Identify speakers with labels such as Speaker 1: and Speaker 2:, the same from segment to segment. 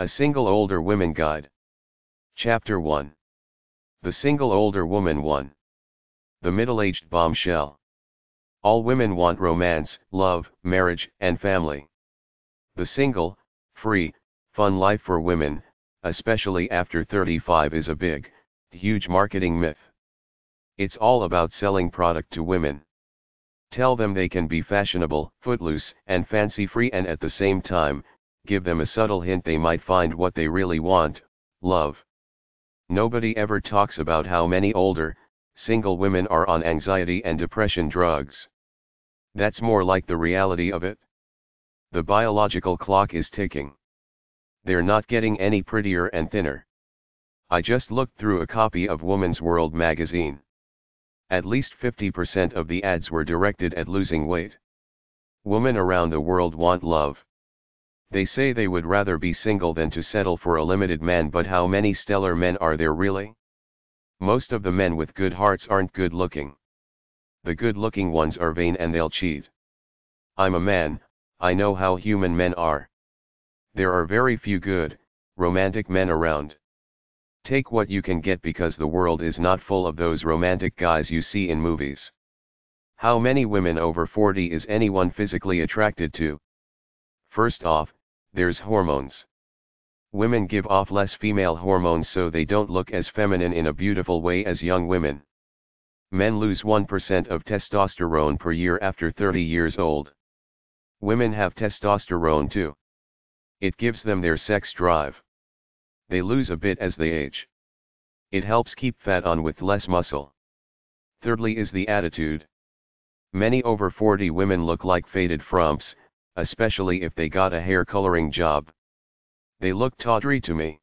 Speaker 1: A Single Older Women Guide. Chapter 1. The Single Older Woman 1. The Middle-Aged Bombshell. All women want romance, love, marriage, and family. The single, free, fun life for women, especially after 35, is a big, huge marketing myth. It's all about selling product to women. Tell them they can be fashionable, footloose, and fancy-free, and at the same time, give them a subtle hint they might find what they really want: love. Nobody ever talks about how many older, single women are on anxiety and depression drugs. That's more like the reality of it. The biological clock is ticking. They're not getting any prettier and thinner. I just looked through a copy of Woman's World magazine. At least 50% of the ads were directed at losing weight. Women around the world want love. They say they would rather be single than to settle for a limited man, but how many stellar men are there really? Most of the men with good hearts aren't good looking. The good looking ones are vain and they'll cheat. I'm a man, I know how human men are. There are very few good, romantic men around. Take what you can get, because the world is not full of those romantic guys you see in movies. How many women over 40 is anyone physically attracted to? First off, there's hormones. Women give off less female hormones, so they don't look as feminine in a beautiful way as young women. Men lose 1% of testosterone per year after 30 years old. Women have testosterone too. It gives them their sex drive. They lose a bit as they age. It helps keep fat on with less muscle. Thirdly is the attitude. Many over 40 women look like faded frumps, especially if they got a hair coloring job. They look tawdry to me.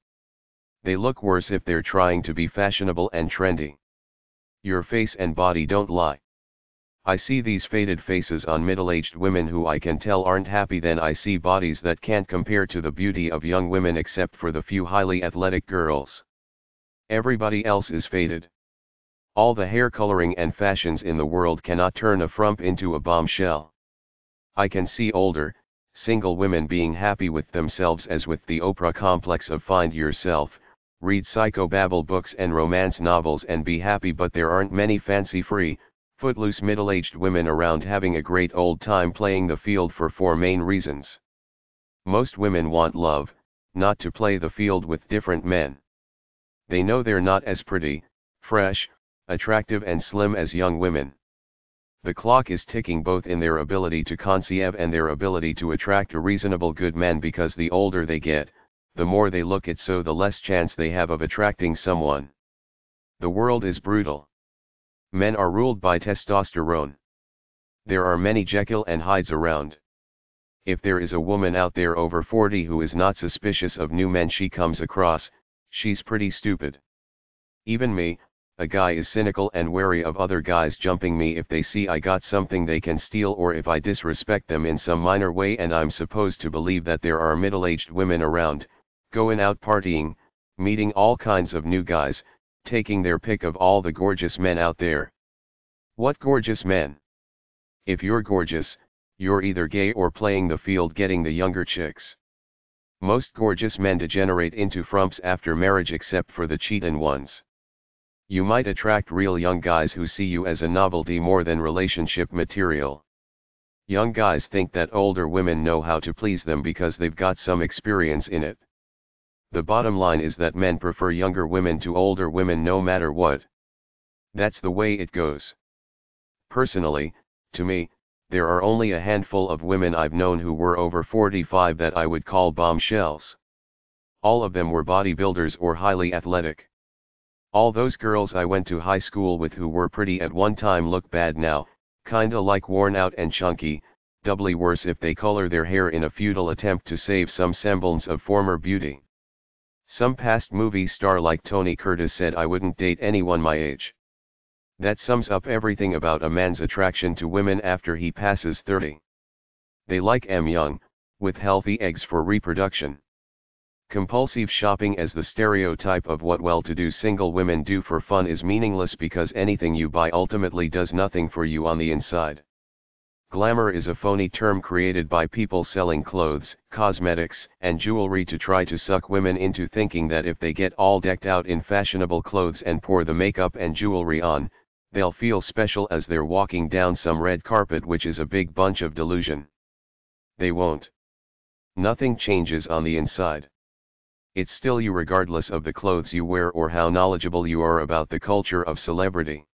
Speaker 1: They look worse if they're trying to be fashionable and trendy. Your face and body don't lie. I see these faded faces on middle-aged women who I can tell aren't happy. Then I see bodies that can't compare to the beauty of young women except for the few highly athletic girls. Everybody else is faded. All the hair coloring and fashions in the world cannot turn a frump into a bombshell. I can see older, single women being happy with themselves, as with the Oprah complex of find yourself, read psychobabble books and romance novels and be happy, but there aren't many fancy-free, footloose middle-aged women around having a great old time playing the field for four main reasons. Most women want love, not to play the field with different men. They know they're not as pretty, fresh, attractive and slim as young women. The clock is ticking both in their ability to conceive and their ability to attract a reasonable good man, because the older they get, the more they look it, so the less chance they have of attracting someone. The world is brutal. Men are ruled by testosterone. There are many Jekyll and Hydes around. If there is a woman out there over 40 who is not suspicious of new men she comes across, she's pretty stupid. Even me, a guy, is cynical and wary of other guys jumping me if they see I got something they can steal, or if I disrespect them in some minor way. And I'm supposed to believe that there are middle-aged women around, going out partying, meeting all kinds of new guys, taking their pick of all the gorgeous men out there. What gorgeous men? If you're gorgeous, you're either gay or playing the field getting the younger chicks. Most gorgeous men degenerate into frumps after marriage, except for the cheatin' ones. You might attract real young guys who see you as a novelty more than relationship material. Young guys think that older women know how to please them because they've got some experience in it. The bottom line is that men prefer younger women to older women no matter what. That's the way it goes. Personally, to me, there are only a handful of women I've known who were over 45 that I would call bombshells. All of them were bodybuilders or highly athletic. All those girls I went to high school with who were pretty at one time look bad now, kinda like worn out and chunky, doubly worse if they color their hair in a futile attempt to save some semblance of former beauty. Some past movie star like Tony Curtis said I wouldn't date anyone my age. That sums up everything about a man's attraction to women after he passes 30. They like 'em young, with healthy eggs for reproduction. Compulsive shopping as the stereotype of what well-to-do single women do for fun is meaningless, because anything you buy ultimately does nothing for you on the inside. Glamour is a phony term created by people selling clothes, cosmetics, and jewelry to try to suck women into thinking that if they get all decked out in fashionable clothes and pour the makeup and jewelry on, they'll feel special as they're walking down some red carpet, which is a big bunch of delusion. They won't. Nothing changes on the inside. It's still you regardless of the clothes you wear or how knowledgeable you are about the culture of celebrity.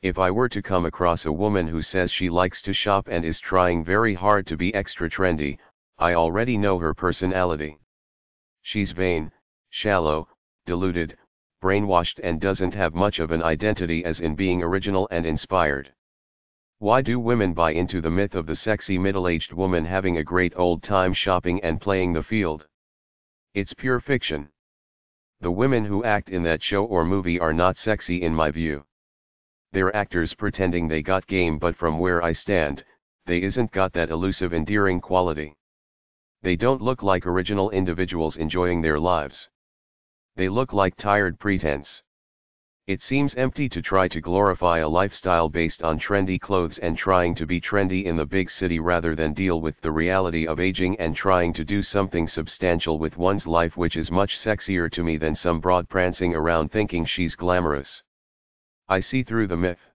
Speaker 1: If I were to come across a woman who says she likes to shop and is trying very hard to be extra trendy, I already know her personality. She's vain, shallow, deluded, brainwashed, and doesn't have much of an identity as in being original and inspired. Why do women buy into the myth of the sexy middle-aged woman having a great old time shopping and playing the field? It's pure fiction. The women who act in that show or movie are not sexy in my view. They're actors pretending they got game, but from where I stand, they isn't got that elusive endearing quality. They don't look like original individuals enjoying their lives. They look like tired pretense. It seems empty to try to glorify a lifestyle based on trendy clothes and trying to be trendy in the big city rather than deal with the reality of aging and trying to do something substantial with one's life, which is much sexier to me than some broad prancing around thinking she's glamorous. I see through the myth.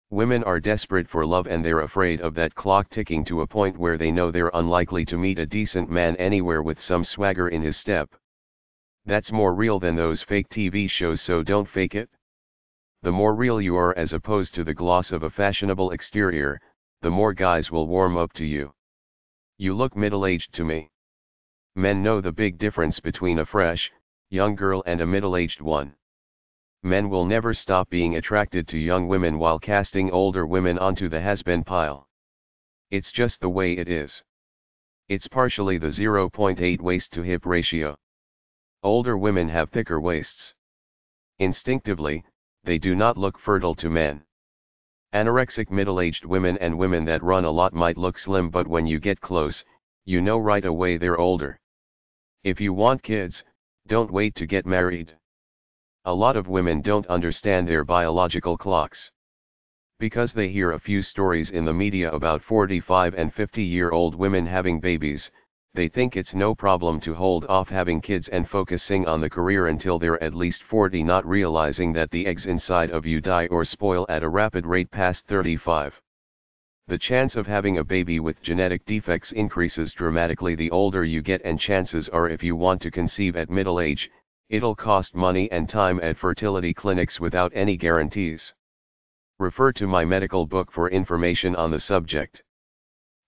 Speaker 1: Women are desperate for love and they're afraid of that clock ticking to a point where they know they're unlikely to meet a decent man anywhere with some swagger in his step. That's more real than those fake TV shows, so don't fake it. The more real you are as opposed to the gloss of a fashionable exterior, the more guys will warm up to you. You look middle-aged to me. Men know the big difference between a fresh, young girl and a middle-aged one. Men will never stop being attracted to young women while casting older women onto the has-been pile. It's just the way it is. It's partially the 0.8 waist-to-hip ratio. Older women have thicker waists. Instinctively, they do not look fertile to men. Anorexic middle-aged women and women that run a lot might look slim, but when you get close, you know right away they're older. If you want kids, don't wait to get married. A lot of women don't understand their biological clocks. Because they hear a few stories in the media about 45 and 50-year-old women having babies, they think it's no problem to hold off having kids and focusing on the career until they're at least 40, not realizing that the eggs inside of you die or spoil at a rapid rate past 35. The chance of having a baby with genetic defects increases dramatically the older you get, and chances are if you want to conceive at middle age, it'll cost money and time at fertility clinics without any guarantees. Refer to my medical book for information on the subject.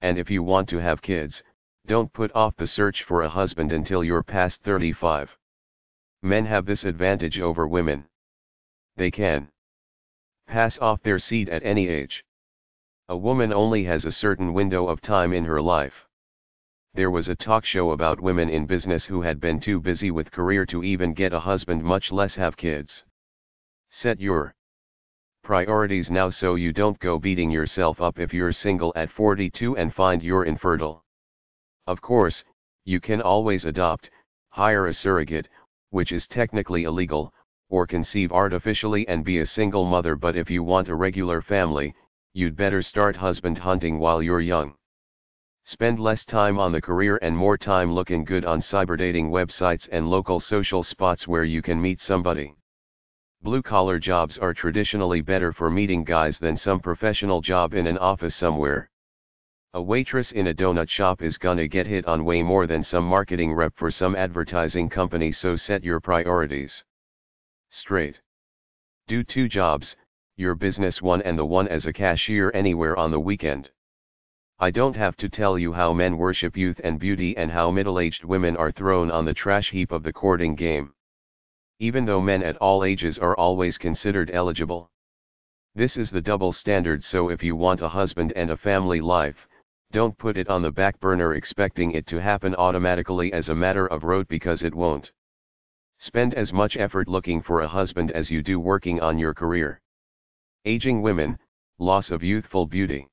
Speaker 1: And if you want to have kids, don't put off the search for a husband until you're past 35. Men have this advantage over women. They can pass off their seed at any age. A woman only has a certain window of time in her life. There was a talk show about women in business who had been too busy with career to even get a husband, much less have kids. Set your priorities now so you don't go beating yourself up if you're single at 42 and find you're infertile. Of course, you can always adopt, hire a surrogate, which is technically illegal, or conceive artificially and be a single mother, but if you want a regular family, you'd better start husband hunting while you're young. Spend less time on the career and more time looking good on cyberdating websites and local social spots where you can meet somebody. Blue-collar jobs are traditionally better for meeting guys than some professional job in an office somewhere. A waitress in a donut shop is gonna get hit on way more than some marketing rep for some advertising company, so set your priorities straight. Do 2 jobs, your business one and the one as a cashier anywhere on the weekend. I don't have to tell you how men worship youth and beauty and how middle-aged women are thrown on the trash heap of the courting game. Even though men at all ages are always considered eligible. This is the double standard, so if you want a husband and a family life, don't put it on the back burner expecting it to happen automatically as a matter of rote, because it won't. Spend as much effort looking for a husband as you do working on your career. Aging women, loss of youthful beauty.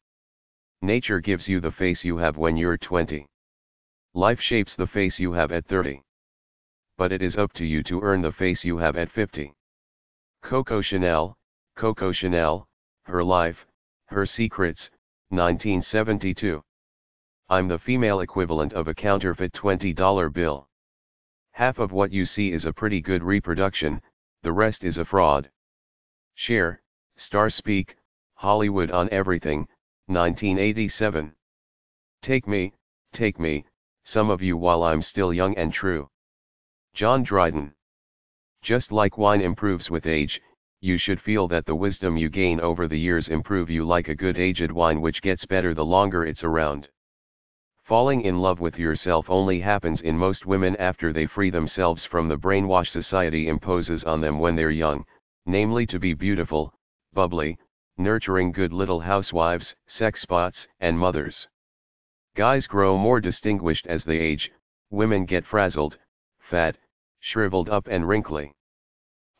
Speaker 1: Nature gives you the face you have when you're 20. Life shapes the face you have at 30. But it is up to you to earn the face you have at 50. Coco Chanel, her life, her secrets, 1972. I'm the female equivalent of a counterfeit $20 bill. Half of what you see is a pretty good reproduction, the rest is a fraud. Cher, Star Speak, Hollywood on Everything, 1987. Take me, some of you while I'm still young and true. John Dryden. Just like wine improves with age, you should feel that the wisdom you gain over the years improve you like a good aged wine which gets better the longer it's around. Falling in love with yourself only happens in most women after they free themselves from the brainwash society imposes on them when they're young, namely to be beautiful, bubbly, nurturing good little housewives, sex spots, and mothers. Guys grow more distinguished as they age, women get frazzled, fat, shriveled up and wrinkly.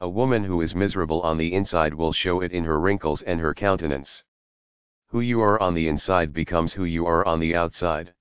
Speaker 1: A woman who is miserable on the inside will show it in her wrinkles and her countenance. Who you are on the inside becomes who you are on the outside.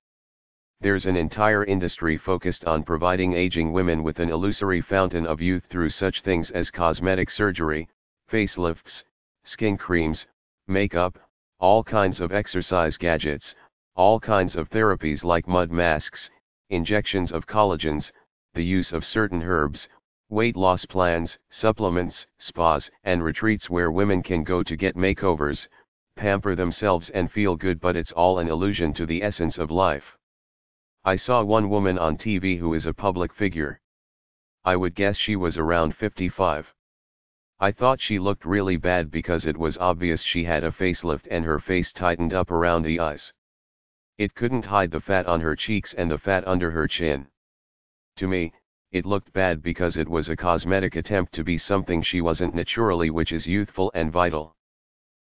Speaker 1: There's an entire industry focused on providing aging women with an illusory fountain of youth through such things as cosmetic surgery, facelifts, skin creams, makeup, all kinds of exercise gadgets, all kinds of therapies like mud masks, injections of collagens, the use of certain herbs, weight loss plans, supplements, spas, and retreats where women can go to get makeovers, pamper themselves and feel good, but it's all an illusion to the essence of life. I saw one woman on TV who is a public figure. I would guess she was around 55. I thought she looked really bad because it was obvious she had a facelift and her face tightened up around the eyes. It couldn't hide the fat on her cheeks and the fat under her chin. To me, it looked bad because it was a cosmetic attempt to be something she wasn't naturally, which is youthful and vital.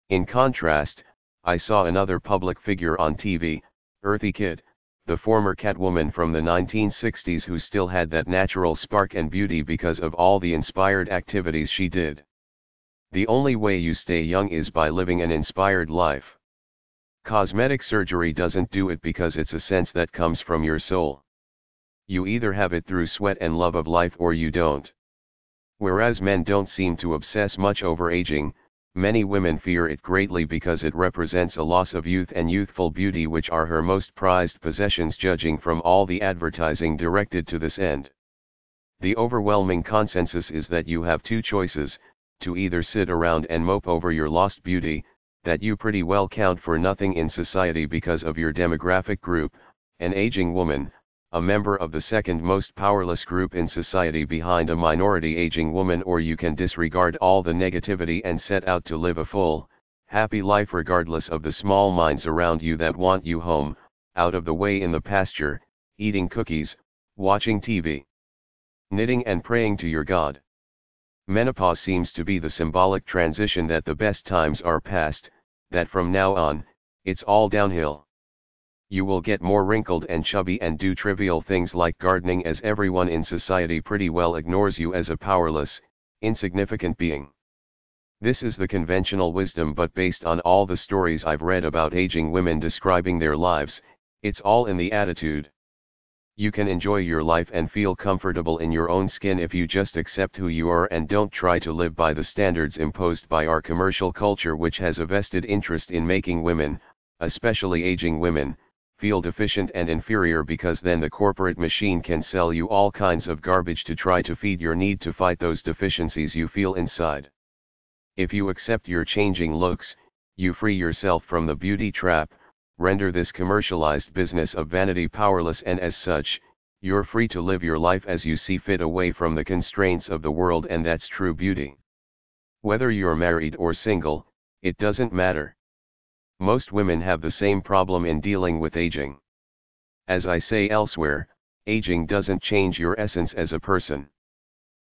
Speaker 1: In contrast, I saw another public figure on TV, Earthy Kidd, the former Catwoman from the 1960s who still had that natural spark and beauty because of all the inspired activities she did. The only way you stay young is by living an inspired life. Cosmetic surgery doesn't do it because it's a sense that comes from your soul. You either have it through sweat and love of life or you don't. Whereas men don't seem to obsess much over aging, many women fear it greatly because it represents a loss of youth and youthful beauty, which are her most prized possessions judging from all the advertising directed to this end. The overwhelming consensus is that you have two choices, to either sit around and mope over your lost beauty, that you pretty well count for nothing in society because of your demographic group, an aging woman, a member of the second most powerless group in society behind a minority aging woman, or you can disregard all the negativity and set out to live a full, happy life regardless of the small minds around you that want you home, out of the way in the pasture, eating cookies, watching TV, knitting and praying to your God. Menopause seems to be the symbolic transition that the best times are past, that from now on, it's all downhill. You will get more wrinkled and chubby and do trivial things like gardening, as everyone in society pretty well ignores you as a powerless, insignificant being. This is the conventional wisdom, but based on all the stories I've read about aging women describing their lives, it's all in the attitude. You can enjoy your life and feel comfortable in your own skin if you just accept who you are and don't try to live by the standards imposed by our commercial culture, which has a vested interest in making women, especially aging women, feel deficient and inferior, because then the corporate machine can sell you all kinds of garbage to try to feed your need to fight those deficiencies you feel inside. If you accept your changing looks, you free yourself from the beauty trap, render this commercialized business of vanity powerless, and as such, you're free to live your life as you see fit away from the constraints of the world, and that's true beauty. Whether you're married or single, it doesn't matter. Most women have the same problem in dealing with aging. As I say elsewhere, aging doesn't change your essence as a person.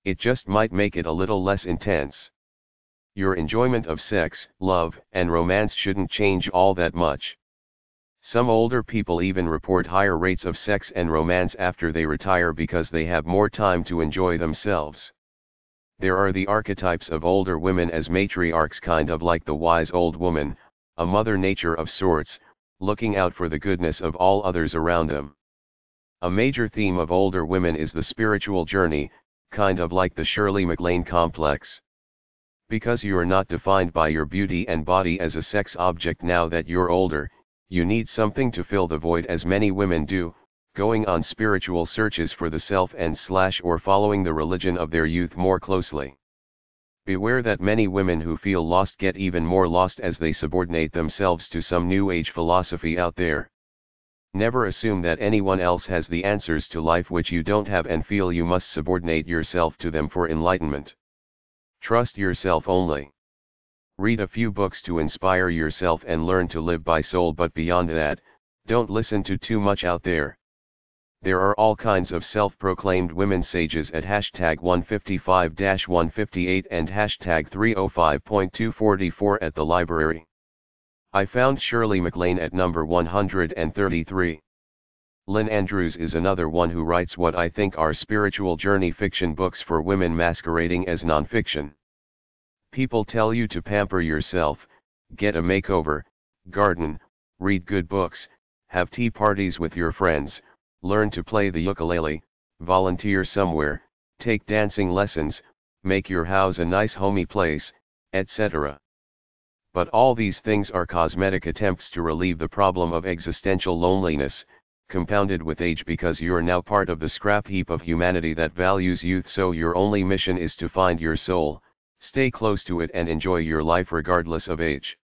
Speaker 1: It just might make it a little less intense. Your enjoyment of sex, love, and romance shouldn't change all that much. Some older people even report higher rates of sex and romance after they retire because they have more time to enjoy themselves. There are the archetypes of older women as matriarchs, kind of like the wise old woman, a mother nature of sorts, looking out for the goodness of all others around them. A major theme of older women is the spiritual journey, kind of like the Shirley MacLaine complex. Because you're not defined by your beauty and body as a sex object now that you're older, you need something to fill the void, as many women do, going on spiritual searches for the self and or following the religion of their youth more closely. Beware that many women who feel lost get even more lost as they subordinate themselves to some new age philosophy out there. Never assume that anyone else has the answers to life which you don't have and feel you must subordinate yourself to them for enlightenment. Trust yourself only. Read a few books to inspire yourself and learn to live by soul, but beyond that, don't listen to too much out there. There are all kinds of self-proclaimed women sages at hashtag 155-158 and hashtag 305.244 at the library. I found Shirley MacLaine at number 133. Lynn Andrews is another one who writes what I think are spiritual journey fiction books for women masquerading as nonfiction. People tell you to pamper yourself, get a makeover, garden, read good books, have tea parties with your friends, learn to play the ukulele, volunteer somewhere, take dancing lessons, make your house a nice homey place, etc. But all these things are cosmetic attempts to relieve the problem of existential loneliness, compounded with age, because you're now part of the scrap heap of humanity that values youth, so your only mission is to find your soul, stay close to it and enjoy your life regardless of age.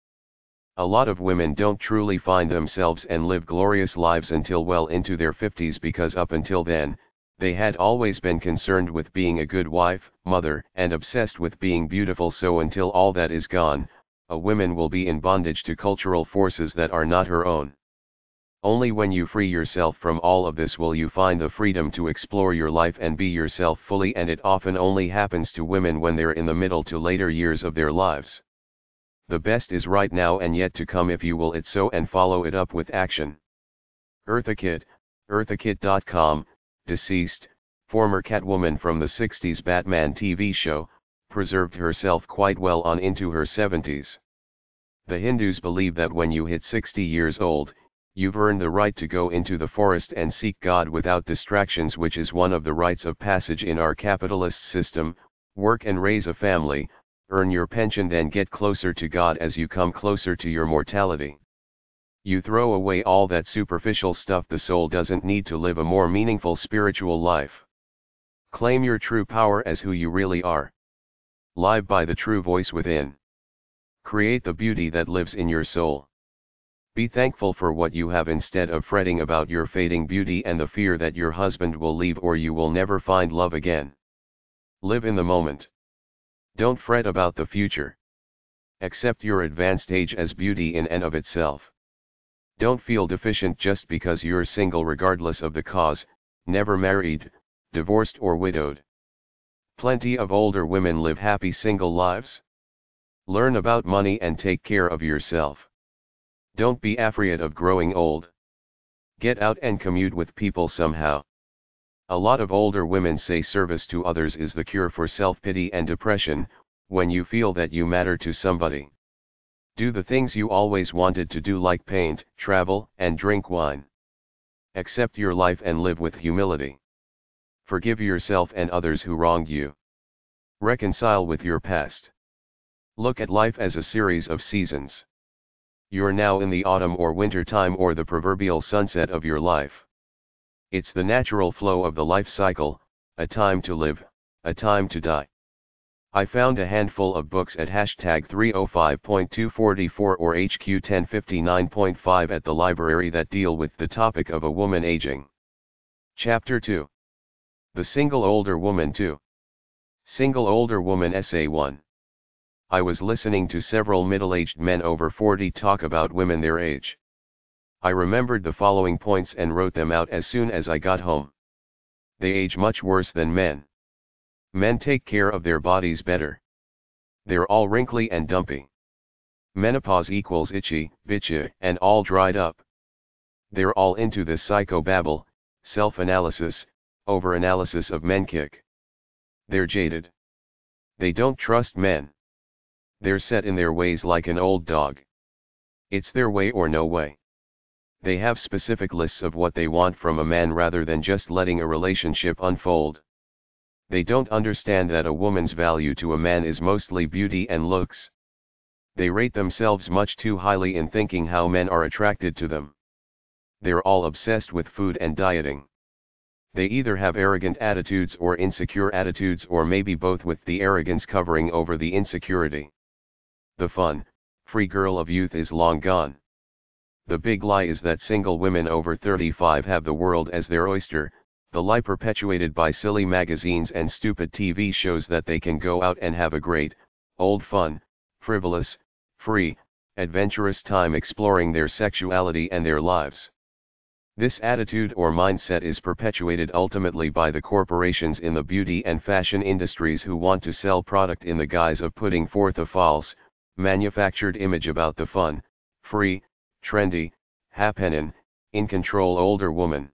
Speaker 1: A lot of women don't truly find themselves and live glorious lives until well into their 50s, because up until then, they had always been concerned with being a good wife, mother, and obsessed with being beautiful. So until all that is gone, a woman will be in bondage to cultural forces that are not her own. Only when you free yourself from all of this will you find the freedom to explore your life and be yourself fully, and it often only happens to women when they're in the middle to later years of their lives. The best is right now and yet to come if you will it so, and follow it up with action. Eartha Kitt, earthakit.com, deceased, former Catwoman from the 60s Batman TV show, preserved herself quite well on into her 70s. The Hindus believe that when you hit 60 years old, you've earned the right to go into the forest and seek God without distractions, which is one of the rites of passage in our capitalist system. Work and raise a family, earn your pension, then get closer to God as you come closer to your mortality. You throw away all that superficial stuff. The soul doesn't need to live a more meaningful spiritual life. Claim your true power as who you really are. Live by the true voice within. Create the beauty that lives in your soul. Be thankful for what you have instead of fretting about your fading beauty and the fear that your husband will leave or you will never find love again. Live in the moment. Don't fret about the future. Accept your advanced age as beauty in and of itself. Don't feel deficient just because you're single, regardless of the cause, never married, divorced or widowed. Plenty of older women live happy single lives. Learn about money and take care of yourself. Don't be afraid of growing old. Get out and commute with people somehow. A lot of older women say service to others is the cure for self-pity and depression. When you feel that you matter to somebody, do the things you always wanted to do, like paint, travel, and drink wine. Accept your life and live with humility. Forgive yourself and others who wronged you. Reconcile with your past. Look at life as a series of seasons. You're now in the autumn or winter time, or the proverbial sunset of your life. It's the natural flow of the life cycle, a time to live, a time to die. I found a handful of books at hashtag 305.244 or HQ 1059.5 at the library that deal with the topic of a woman aging. Chapter 2. The Single Older Woman 2. Single Older Woman Essay 1. I was listening to several middle-aged men over 40 talk about women their age. I remembered the following points and wrote them out as soon as I got home. They age much worse than men. Men take care of their bodies better. They're all wrinkly and dumpy. Menopause equals itchy, bitchy, and all dried up. They're all into this psychobabble, self-analysis, over-analysis of men kick. They're jaded. They don't trust men. They're set in their ways like an old dog. It's their way or no way. They have specific lists of what they want from a man rather than just letting a relationship unfold. They don't understand that a woman's value to a man is mostly beauty and looks. They rate themselves much too highly in thinking how men are attracted to them. They're all obsessed with food and dieting. They either have arrogant attitudes or insecure attitudes, or maybe both, with the arrogance covering over the insecurity. The fun, free girl of youth is long gone. The big lie is that single women over 35 have the world as their oyster, the lie perpetuated by silly magazines and stupid TV shows that they can go out and have a great, old fun, frivolous, free, adventurous time exploring their sexuality and their lives. This attitude or mindset is perpetuated ultimately by the corporations in the beauty and fashion industries who want to sell product in the guise of putting forth a false, manufactured image about the fun, free, trendy, happening, in control older woman.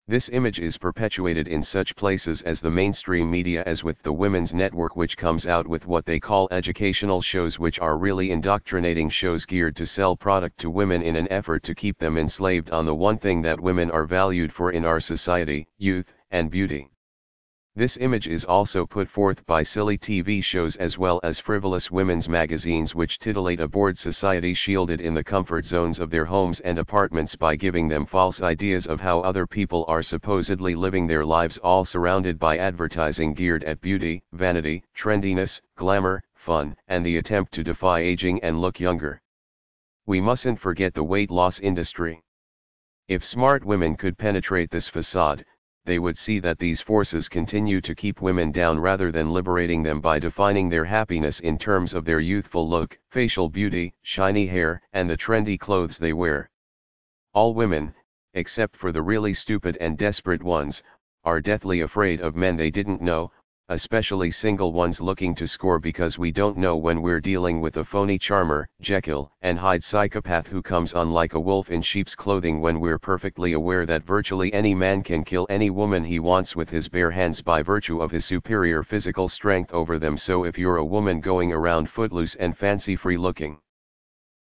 Speaker 1: This image is perpetuated in such places as the mainstream media, as with the Women's Network, which comes out with what they call educational shows, which are really indoctrinating shows geared to sell product to women in an effort to keep them enslaved on the one thing that women are valued for in our society, youth and beauty. This image is also put forth by silly TV shows as well as frivolous women's magazines which titillate a bored society shielded in the comfort zones of their homes and apartments by giving them false ideas of how other people are supposedly living their lives, all surrounded by advertising geared at beauty, vanity, trendiness, glamour, fun, and the attempt to defy aging and look younger. We mustn't forget the weight loss industry. If smart women could penetrate this facade, they would see that these forces continue to keep women down rather than liberating them by defining their happiness in terms of their youthful look, facial beauty, shiny hair, and the trendy clothes they wear. All women, except for the really stupid and desperate ones, are deathly afraid of men they didn't know, especially single ones looking to score, because we don't know when we're dealing with a phony charmer, Jekyll and Hyde psychopath who comes on like a wolf in sheep's clothing, when we're perfectly aware that virtually any man can kill any woman he wants with his bare hands by virtue of his superior physical strength over them. So if you're a woman going around footloose and fancy-free looking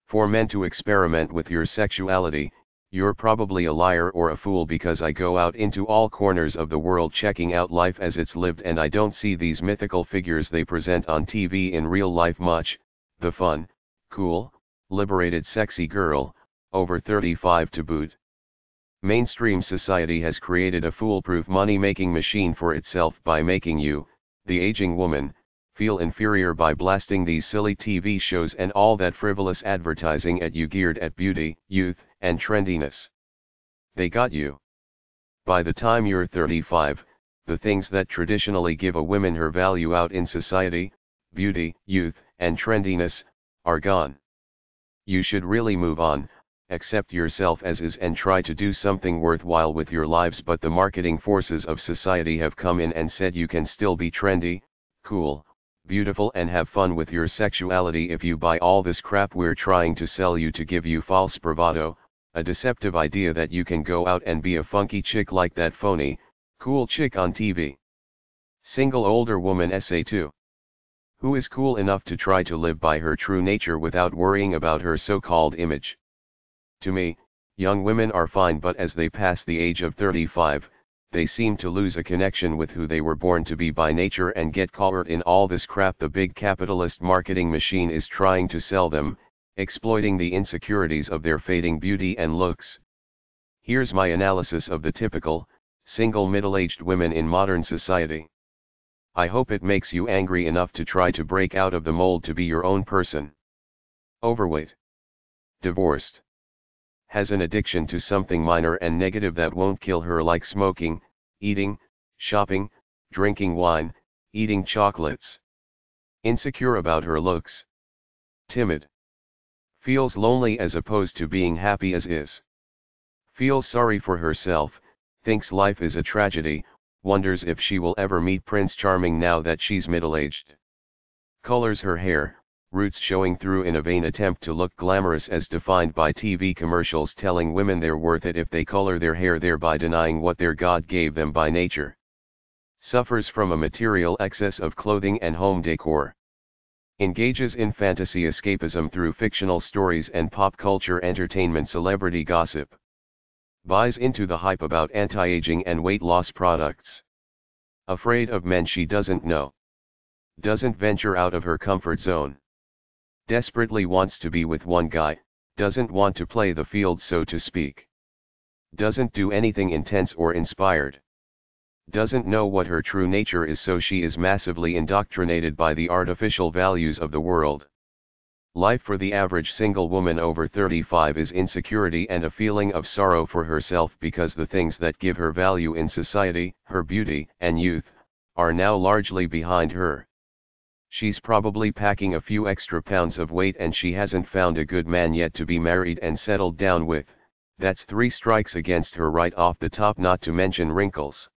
Speaker 1: for men to experiment with your sexuality, you're probably a liar or a fool, because I go out into all corners of the world checking out life as it's lived, and I don't see these mythical figures they present on TV in real life much. The fun, cool, liberated sexy girl, over 35 to boot. Mainstream society has created a foolproof money-making machine for itself by making you, the aging woman, feel inferior by blasting these silly TV shows and all that frivolous advertising at you geared at beauty, youth, and trendiness. They got you. By the time you're 35, the things that traditionally give a woman her value out in society, beauty, youth, and trendiness, are gone. You should really move on, accept yourself as is, and try to do something worthwhile with your lives, but the marketing forces of society have come in and said you can still be trendy, cool, beautiful, and have fun with your sexuality if you buy all this crap we're trying to sell you to give you false bravado, a deceptive idea that you can go out and be a funky chick like that phony, cool chick on TV. Single older woman Essay 2. Who is cool enough to try to live by her true nature without worrying about her so-called image? To me, young women are fine, but as they pass the age of 35, they seem to lose a connection with who they were born to be by nature and get caught in all this crap the big capitalist marketing machine is trying to sell them, exploiting the insecurities of their fading beauty and looks. Here's my analysis of the typical, single middle-aged women in modern society. I hope it makes you angry enough to try to break out of the mold to be your own person. Overweight. Divorced. Has an addiction to something minor and negative that won't kill her, like smoking, eating, shopping, drinking wine, eating chocolates. Insecure about her looks. Timid. Feels lonely as opposed to being happy as is. Feels sorry for herself, thinks life is a tragedy, wonders if she will ever meet Prince Charming now that she's middle-aged. Colors her hair, roots showing through in a vain attempt to look glamorous as defined by TV commercials telling women they're worth it if they color their hair, thereby denying what their God gave them by nature. Suffers from a material excess of clothing and home decor. Engages in fantasy escapism through fictional stories and pop culture entertainment celebrity gossip. Buys into the hype about anti-aging and weight loss products. Afraid of men she doesn't know. Doesn't venture out of her comfort zone. Desperately wants to be with one guy, doesn't want to play the field so to speak. Doesn't do anything intense or inspired. Doesn't know what her true nature is, so she is massively indoctrinated by the artificial values of the world. Life for the average single woman over 35 is insecurity and a feeling of sorrow for herself because the things that give her value in society, her beauty and youth, are now largely behind her. She's probably packing a few extra pounds of weight and she hasn't found a good man yet to be married and settled down with. That's 3 strikes against her right off the top, not to mention wrinkles.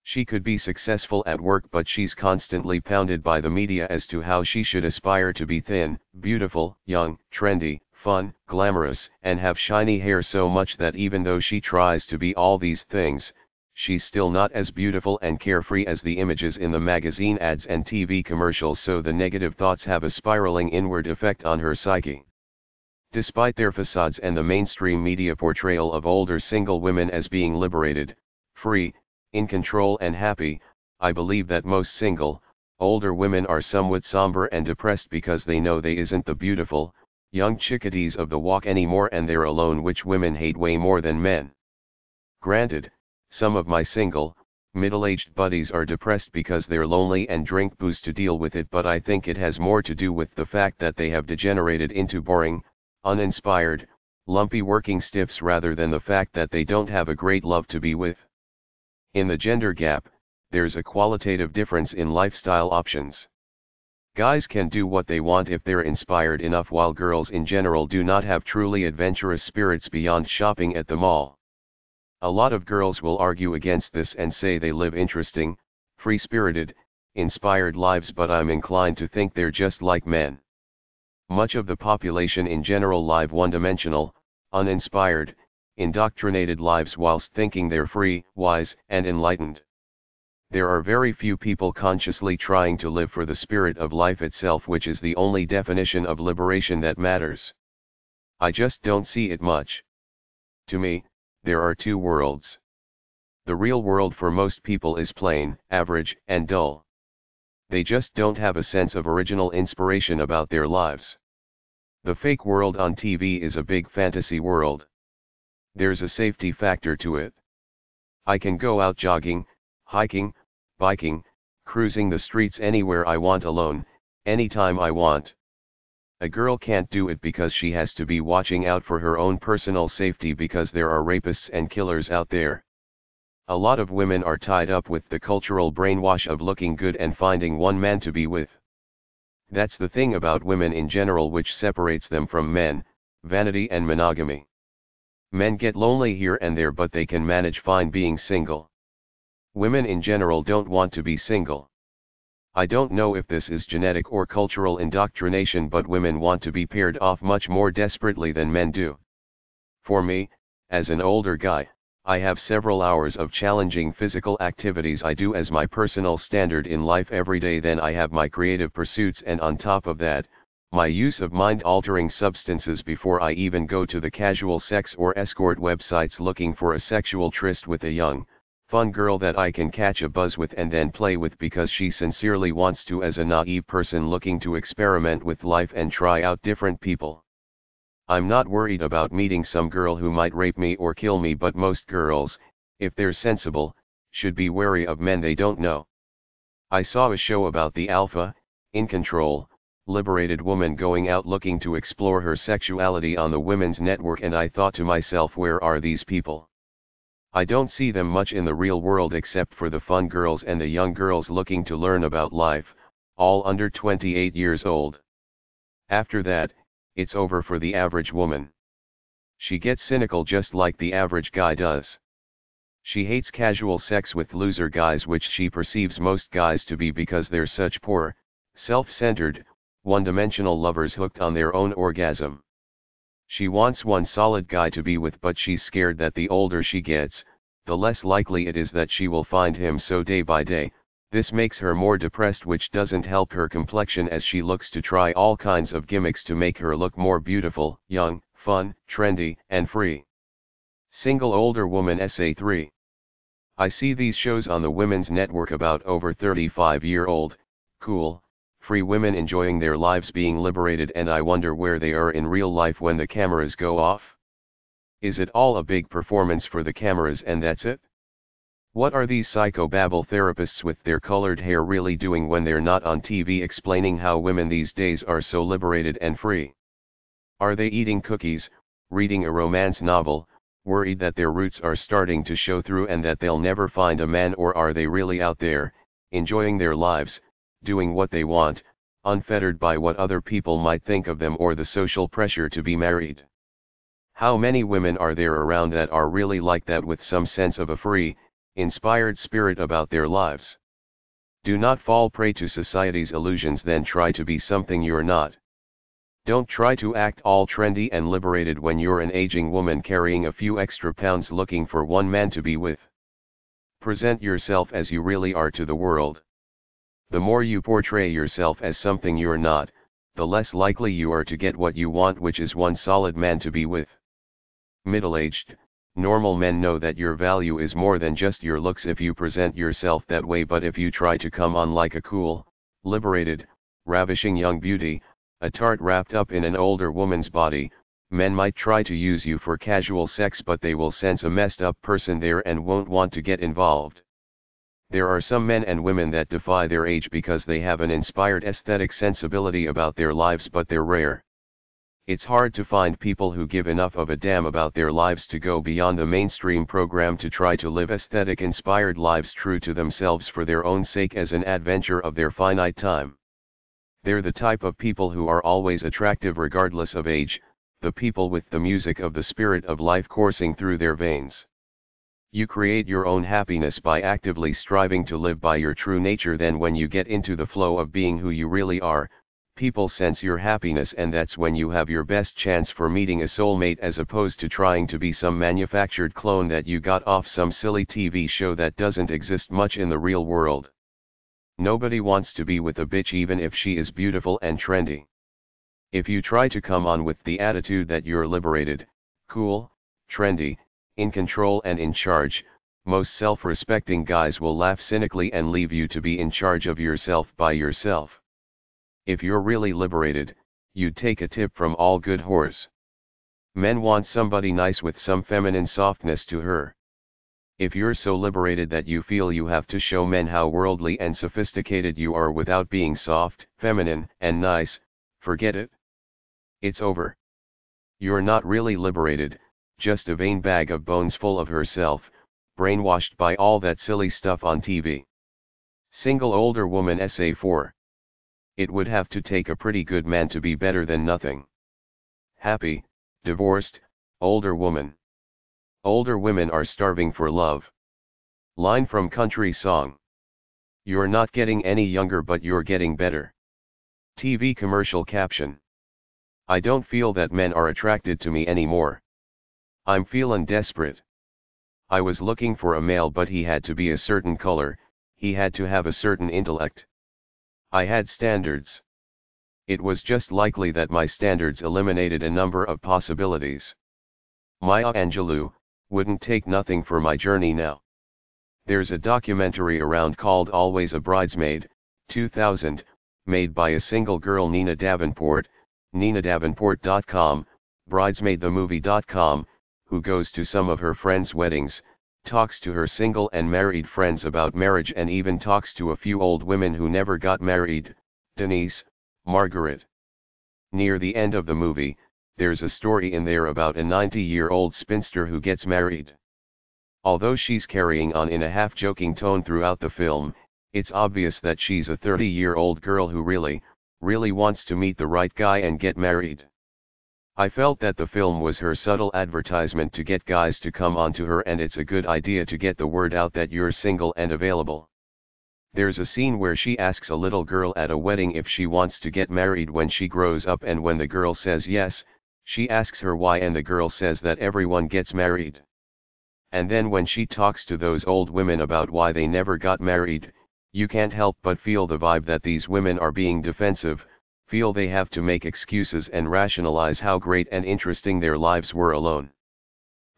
Speaker 1: She could be successful at work, but she's constantly pounded by the media as to how she should aspire to be thin, beautiful, young, trendy, fun, glamorous, and have shiny hair, so much that even though she tries to be all these things, she's still not as beautiful and carefree as the images in the magazine ads and TV commercials, so the negative thoughts have a spiraling inward effect on her psyche. Despite their facades and the mainstream media portrayal of older single women as being liberated, free, in control and happy, I believe that most single, older women are somewhat somber and depressed because they know they isn't the beautiful, young chickadees of the walk anymore, and they're alone, which women hate way more than men. Granted, some of my single, middle-aged buddies are depressed because they're lonely and drink booze to deal with it, but I think it has more to do with the fact that they have degenerated into boring, uninspired, lumpy working stiffs rather than the fact that they don't have a great love to be with. In the gender gap, there's a qualitative difference in lifestyle options. Guys can do what they want if they're inspired enough, while girls in general do not have truly adventurous spirits beyond shopping at the mall. A lot of girls will argue against this and say they live interesting, free-spirited, inspired lives, but I'm inclined to think they're just like men. Much of the population in general live one-dimensional, uninspired, indoctrinated lives whilst thinking they're free, wise, and enlightened. There are very few people consciously trying to live for the spirit of life itself, which is the only definition of liberation that matters. I just don't see it much. To me, there are 2 worlds. The real world for most people is plain, average, and dull. They just don't have a sense of original inspiration about their lives. The fake world on TV is a big fantasy world. There's a safety factor to it. I can go out jogging, hiking, biking, cruising the streets anywhere I want alone, anytime I want. A girl can't do it because she has to be watching out for her own personal safety because there are rapists and killers out there. A lot of women are tied up with the cultural brainwash of looking good and finding one man to be with. That's the thing about women in general which separates them from men, vanity and monogamy. Men get lonely here and there, but they can manage fine being single. Women in general don't want to be single. I don't know if this is genetic or cultural indoctrination, but women want to be paired off much more desperately than men do. For me, as an older guy, I have several hours of challenging physical activities I do as my personal standard in life every day. Then I have my creative pursuits, and on top of that, my use of mind-altering substances before I even go to the casual sex or escort websites looking for a sexual tryst with a young, fun girl that I can catch a buzz with and then play with because she sincerely wants to, as a naive person looking to experiment with life and try out different people. I'm not worried about meeting some girl who might rape me or kill me, but most girls, if they're sensible, should be wary of men they don't know. I saw a show about the alpha, in control, liberated woman going out looking to explore her sexuality on the Women's Network, and I thought to myself, where are these people? I don't see them much in the real world except for the fun girls and the young girls looking to learn about life, all under 28 years old. After that, it's over for the average woman. She gets cynical just like the average guy does. She hates casual sex with loser guys, which she perceives most guys to be because they're such poor, self-centered, one-dimensional lovers hooked on their own orgasm. She wants one solid guy to be with, but she's scared that the older she gets, the less likely it is that she will find him, so day by day, this makes her more depressed, which doesn't help her complexion as she looks to try all kinds of gimmicks to make her look more beautiful, young, fun, trendy, and free. Single older woman Essay 3. I see these shows on the Women's Network about over 35-year-old, cool, free women enjoying their lives being liberated, and I wonder where they are in real life when the cameras go off. Is it all a big performance for the cameras and that's it? What are these psychobabble therapists with their colored hair really doing when they're not on TV explaining how women these days are so liberated and free? Are they eating cookies, reading a romance novel, worried that their roots are starting to show through and that they'll never find a man, or are they really out there, enjoying their lives, doing what they want, unfettered by what other people might think of them or the social pressure to be married? How many women are there around that are really like that, with some sense of a free, inspired spirit about their lives? Do not fall prey to society's illusions, then try to be something you're not. Don't try to act all trendy and liberated when you're an aging woman carrying a few extra pounds looking for one man to be with. Present yourself as you really are to the world. The more you portray yourself as something you're not, the less likely you are to get what you want, which is one solid man to be with. Middle-aged, normal men know that your value is more than just your looks if you present yourself that way, but if you try to come on like a cool, liberated, ravishing young beauty, a tart wrapped up in an older woman's body, men might try to use you for casual sex, but they will sense a messed up person there and won't want to get involved. There are some men and women that defy their age because they have an inspired aesthetic sensibility about their lives, but they're rare. It's hard to find people who give enough of a damn about their lives to go beyond the mainstream program to try to live aesthetic-inspired lives true to themselves for their own sake as an adventure of their finite time. They're the type of people who are always attractive regardless of age, the people with the music of the spirit of life coursing through their veins. You create your own happiness by actively striving to live by your true nature. Then when you get into the flow of being who you really are, people sense your happiness, and that's when you have your best chance for meeting a soulmate, as opposed to trying to be some manufactured clone that you got off some silly TV show that doesn't exist much in the real world. Nobody wants to be with a bitch even if she is beautiful and trendy. If you try to come on with the attitude that you're liberated, cool, trendy, in control and in charge, most self-respecting guys will laugh cynically and leave you to be in charge of yourself by yourself. If you're really liberated, you'd take a tip from all good whores. Men want somebody nice with some feminine softness to her. If you're so liberated that you feel you have to show men how worldly and sophisticated you are without being soft, feminine, and nice, forget it. It's over. You're not really liberated, just a vain bag of bones full of herself, brainwashed by all that silly stuff on TV. Single older woman Essay 4. It would have to take a pretty good man to be better than nothing. Happy, divorced, older woman. Older women are starving for love. Line from country song. You're not getting any younger, but you're getting better. TV commercial caption. I don't feel that men are attracted to me anymore. I'm feelin' desperate. I was looking for a male, but he had to be a certain color, he had to have a certain intellect. I had standards. It was just likely that my standards eliminated a number of possibilities. Maya Angelou wouldn't take nothing for my journey now. There's a documentary around called Always a Bridesmaid, 2000, made by a single girl, Nina Davenport, ninadavenport.com, bridesmaidthemovie.com, who goes to some of her friends' weddings, talks to her single and married friends about marriage, and even talks to a few old women who never got married, Denise, Margaret. Near the end of the movie, there's a story in there about a 90-year-old spinster who gets married. Although she's carrying on in a half-joking tone throughout the film, it's obvious that she's a 30-year-old girl who really wants to meet the right guy and get married. I felt that the film was her subtle advertisement to get guys to come on to her, and it's a good idea to get the word out that you're single and available. There's a scene where she asks a little girl at a wedding if she wants to get married when she grows up, and when the girl says yes, she asks her why, and the girl says that everyone gets married. And then when she talks to those old women about why they never got married, you can't help but feel the vibe that these women are being defensive, feel they have to make excuses and rationalize how great and interesting their lives were alone.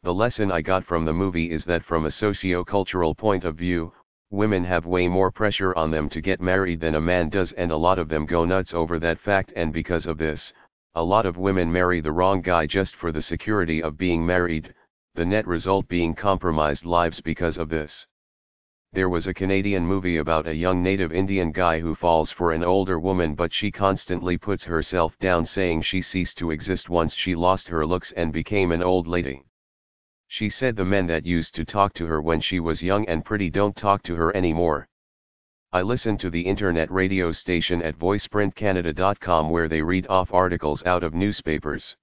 Speaker 1: The lesson I got from the movie is that from a socio-cultural point of view, women have way more pressure on them to get married than a man does, and a lot of them go nuts over that fact, and because of this, a lot of women marry the wrong guy just for the security of being married, the net result being compromised lives because of this. There was a Canadian movie about a young native Indian guy who falls for an older woman, but she constantly puts herself down, saying she ceased to exist once she lost her looks and became an old lady. She said the men that used to talk to her when she was young and pretty don't talk to her anymore. I listened to the internet radio station at voiceprintcanada.com where they read off articles out of newspapers.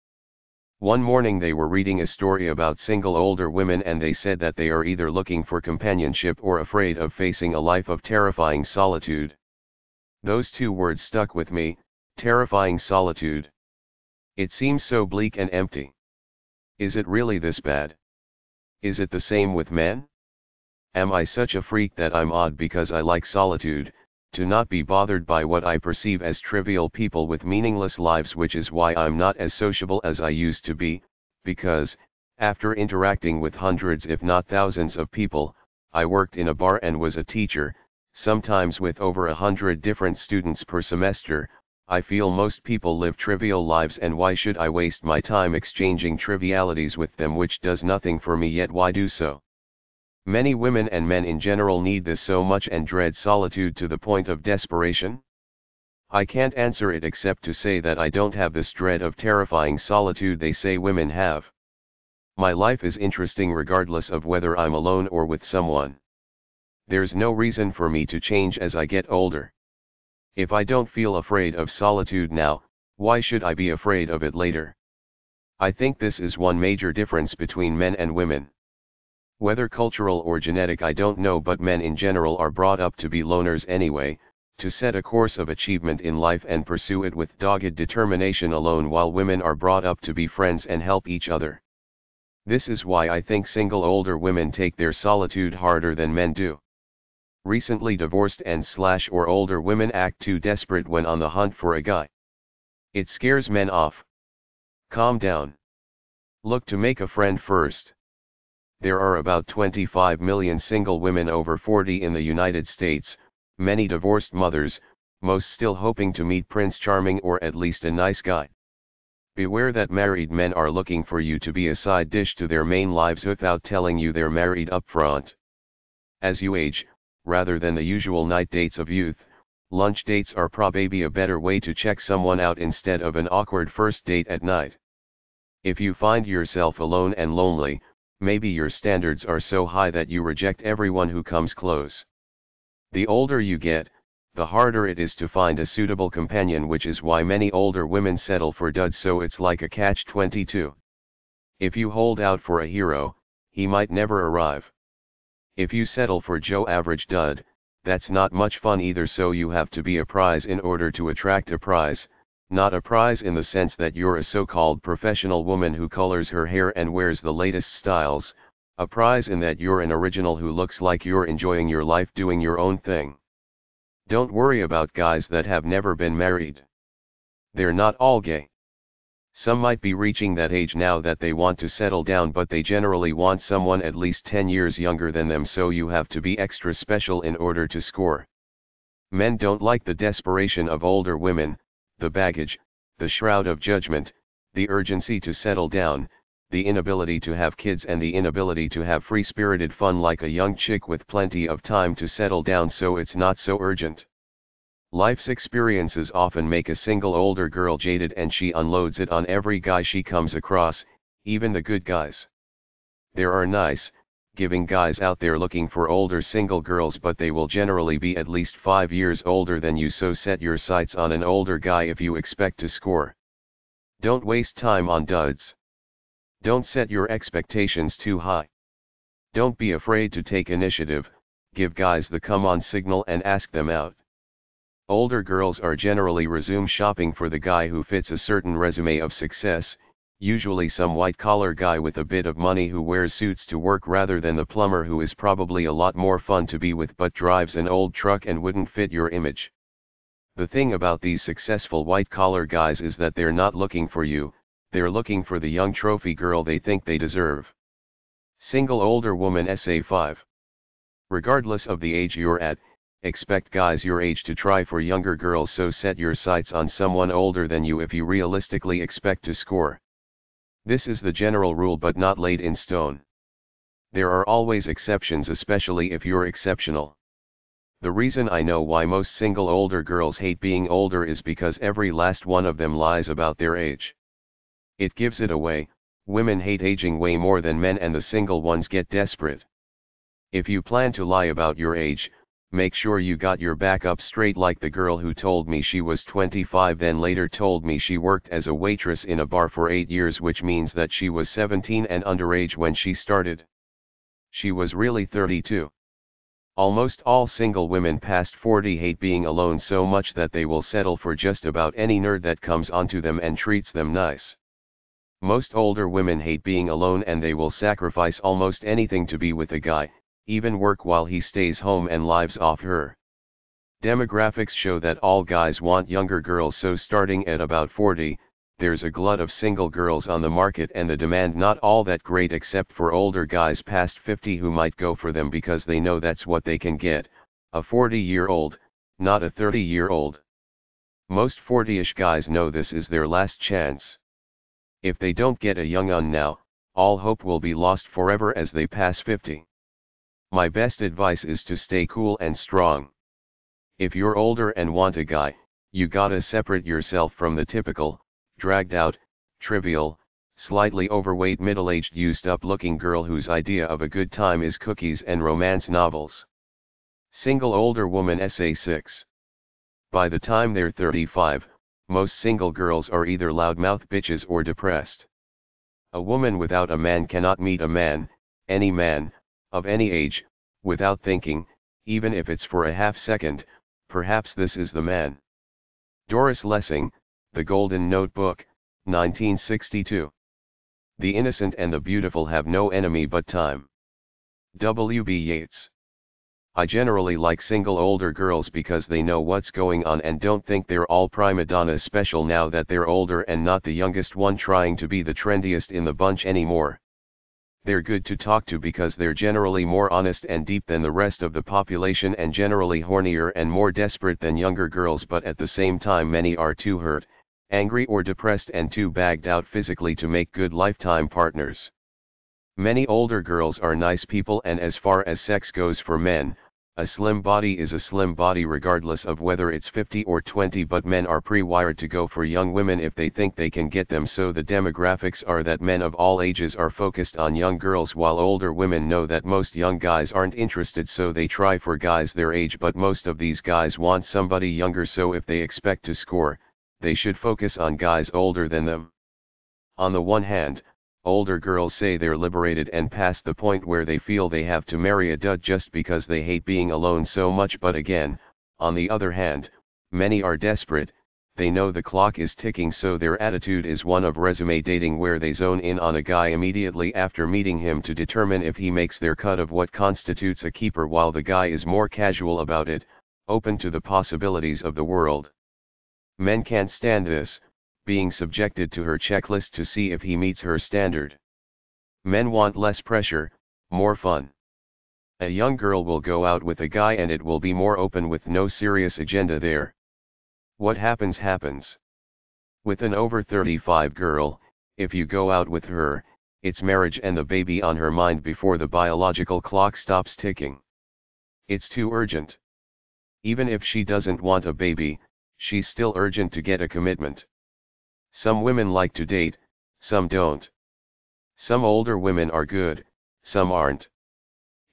Speaker 1: One morning they were reading a story about single older women, and they said that they are either looking for companionship or afraid of facing a life of terrifying solitude. Those two words stuck with me, terrifying solitude. It seems so bleak and empty. Is it really this bad? Is it the same with men? Am I such a freak that I'm odd because I like solitude, to not be bothered by what I perceive as trivial people with meaningless lives, which is why I'm not as sociable as I used to be, because, after interacting with hundreds if not thousands of people, I worked in a bar and was a teacher, sometimes with over 100 different students per semester. I feel most people live trivial lives, and why should I waste my time exchanging trivialities with them which does nothing for me, yet why do so? Many women and men in general need this so much and dread solitude to the point of desperation. I can't answer it except to say that I don't have this dread of terrifying solitude they say women have. My life is interesting regardless of whether I'm alone or with someone. There's no reason for me to change as I get older. If I don't feel afraid of solitude now, why should I be afraid of it later? I think this is one major difference between men and women. Whether cultural or genetic I don't know, but men in general are brought up to be loners anyway, to set a course of achievement in life and pursue it with dogged determination alone, while women are brought up to be friends and help each other. This is why I think single older women take their solitude harder than men do. Recently divorced and/or older women act too desperate when on the hunt for a guy. It scares men off. Calm down. Look to make a friend first. There are about 25 million single women over 40 in the United States, many divorced mothers, most still hoping to meet Prince Charming or at least a nice guy. Beware that married men are looking for you to be a side dish to their main lives without telling you they're married up front. As you age, rather than the usual night dates of youth, lunch dates are probably a better way to check someone out instead of an awkward first date at night. If you find yourself alone and lonely, maybe your standards are so high that you reject everyone who comes close. The older you get, the harder it is to find a suitable companion, which is why many older women settle for duds, so it's like a catch-22. If you hold out for a hero, he might never arrive. If you settle for Joe Average dud, that's not much fun either, so you have to be a prize in order to attract a prize, not a prize in the sense that you're a so-called professional woman who colors her hair and wears the latest styles, a prize in that you're an original who looks like you're enjoying your life doing your own thing. Don't worry about guys that have never been married. They're not all gay. Some might be reaching that age now that they want to settle down, but they generally want someone at least 10 years younger than them, so you have to be extra special in order to score. Men don't like the desperation of older women, the baggage, the shroud of judgment, the urgency to settle down, the inability to have kids, and the inability to have free-spirited fun like a young chick with plenty of time to settle down, so it's not so urgent. Life's experiences often make a single older girl jaded, and she unloads it on every guy she comes across, even the good guys. There are nice, giving guys out there looking for older single girls, but they will generally be at least 5 years older than you, so set your sights on an older guy if you expect to score. Don't waste time on duds. Don't set your expectations too high. Don't be afraid to take initiative, give guys the come on signal and ask them out. Older girls are generally resume shopping for the guy who fits a certain resume of success, usually some white-collar guy with a bit of money who wears suits to work rather than the plumber who is probably a lot more fun to be with but drives an old truck and wouldn't fit your image. The thing about these successful white-collar guys is that they're not looking for you, they're looking for the young trophy girl they think they deserve. Single older woman Essay 5. Regardless of the age you're at, expect guys your age to try for younger girls, so set your sights on someone older than you if you realistically expect to score. This is the general rule but not laid in stone. There are always exceptions, especially if you're exceptional. The reason I know why most single older girls hate being older is because every last one of them lies about their age. It gives it away. Women hate aging way more than men, and the single ones get desperate. If you plan to lie about your age, make sure you got your back up straight, like the girl who told me she was 25 then later told me she worked as a waitress in a bar for 8 years, which means that she was 17 and underage when she started. She was really 32. Almost all single women past 40 hate being alone so much that they will settle for just about any nerd that comes onto them and treats them nice. Most older women hate being alone, and they will sacrifice almost anything to be with a guy, even work while he stays home and lives off her. Demographics show that all guys want younger girls, so starting at about 40, there's a glut of single girls on the market, and the demand not all that great except for older guys past 50 who might go for them because they know that's what they can get, a 40-year-old, not a 30-year-old. Most 40-ish guys know this is their last chance. If they don't get a young un now, all hope will be lost forever as they pass 50. My best advice is to stay cool and strong. If you're older and want a guy, you gotta separate yourself from the typical, dragged out, trivial, slightly overweight middle-aged used-up looking girl whose idea of a good time is cookies and romance novels. Single older woman Essay 6. By the time they're 35, most single girls are either loudmouth bitches or depressed. A woman without a man cannot meet a man, any man, of any age, without thinking, even if it's for a half second, perhaps this is the man. Doris Lessing, The Golden Notebook, 1962. The innocent and the beautiful have no enemy but time. W. B. Yeats. I generally like single older girls because they know what's going on and don't think they're all prima donnas special now that they're older and not the youngest one trying to be the trendiest in the bunch anymore. They're good to talk to because they're generally more honest and deep than the rest of the population and generally hornier and more desperate than younger girls, but at the same time many are too hurt, angry or depressed and too bagged out physically to make good lifetime partners. Many older girls are nice people, and as far as sex goes for men, a slim body is a slim body regardless of whether it's 50 or 20, but men are pre-wired to go for young women if they think they can get them, so the demographics are that men of all ages are focused on young girls while older women know that most young guys aren't interested, so they try for guys their age, but most of these guys want somebody younger, so if they expect to score, they should focus on guys older than them. On the one hand, older girls say they're liberated and past the point where they feel they have to marry a dud just because they hate being alone so much, but again, on the other hand, many are desperate, they know the clock is ticking, so their attitude is one of resume dating where they zone in on a guy immediately after meeting him to determine if he makes their cut of what constitutes a keeper, while the guy is more casual about it, open to the possibilities of the world. Men can't stand this, being subjected to her checklist to see if he meets her standard. Men want less pressure, more fun. A young girl will go out with a guy and it will be more open with no serious agenda there. What happens happens. With an over 35 girl, if you go out with her, it's marriage and the baby on her mind before the biological clock stops ticking. It's too urgent. Even if she doesn't want a baby, she's still urgent to get a commitment. Some women like to date, some don't. Some older women are good, some aren't.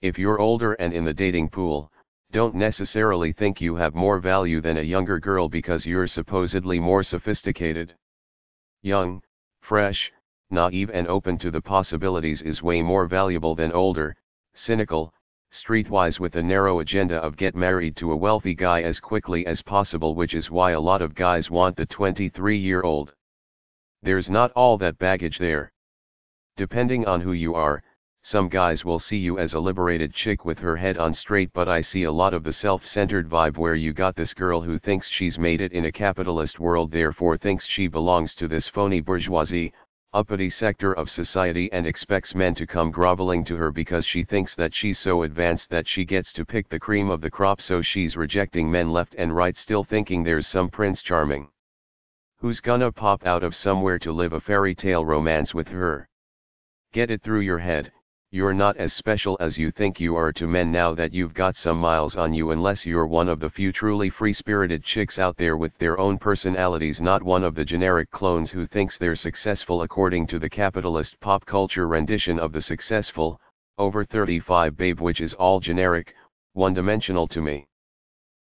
Speaker 1: If you're older and in the dating pool, don't necessarily think you have more value than a younger girl because you're supposedly more sophisticated. Young, fresh, naive and open to the possibilities is way more valuable than older, cynical, streetwise with a narrow agenda of get married to a wealthy guy as quickly as possible, which is why a lot of guys want the 23-year-old. There's not all that baggage there. Depending on who you are, some guys will see you as a liberated chick with her head on straight, but I see a lot of the self-centered vibe where you got this girl who thinks she's made it in a capitalist world, therefore thinks she belongs to this phony bourgeoisie, uppity sector of society and expects men to come groveling to her because she thinks that she's so advanced that she gets to pick the cream of the crop, so she's rejecting men left and right, still thinking there's some Prince Charming who's gonna pop out of somewhere to live a fairy tale romance with her. Get it through your head, you're not as special as you think you are to men now that you've got some miles on you, unless you're one of the few truly free-spirited chicks out there with their own personalities, not one of the generic clones who thinks they're successful according to the capitalist pop culture rendition of the successful, over 35 babe, which is all generic, one-dimensional to me.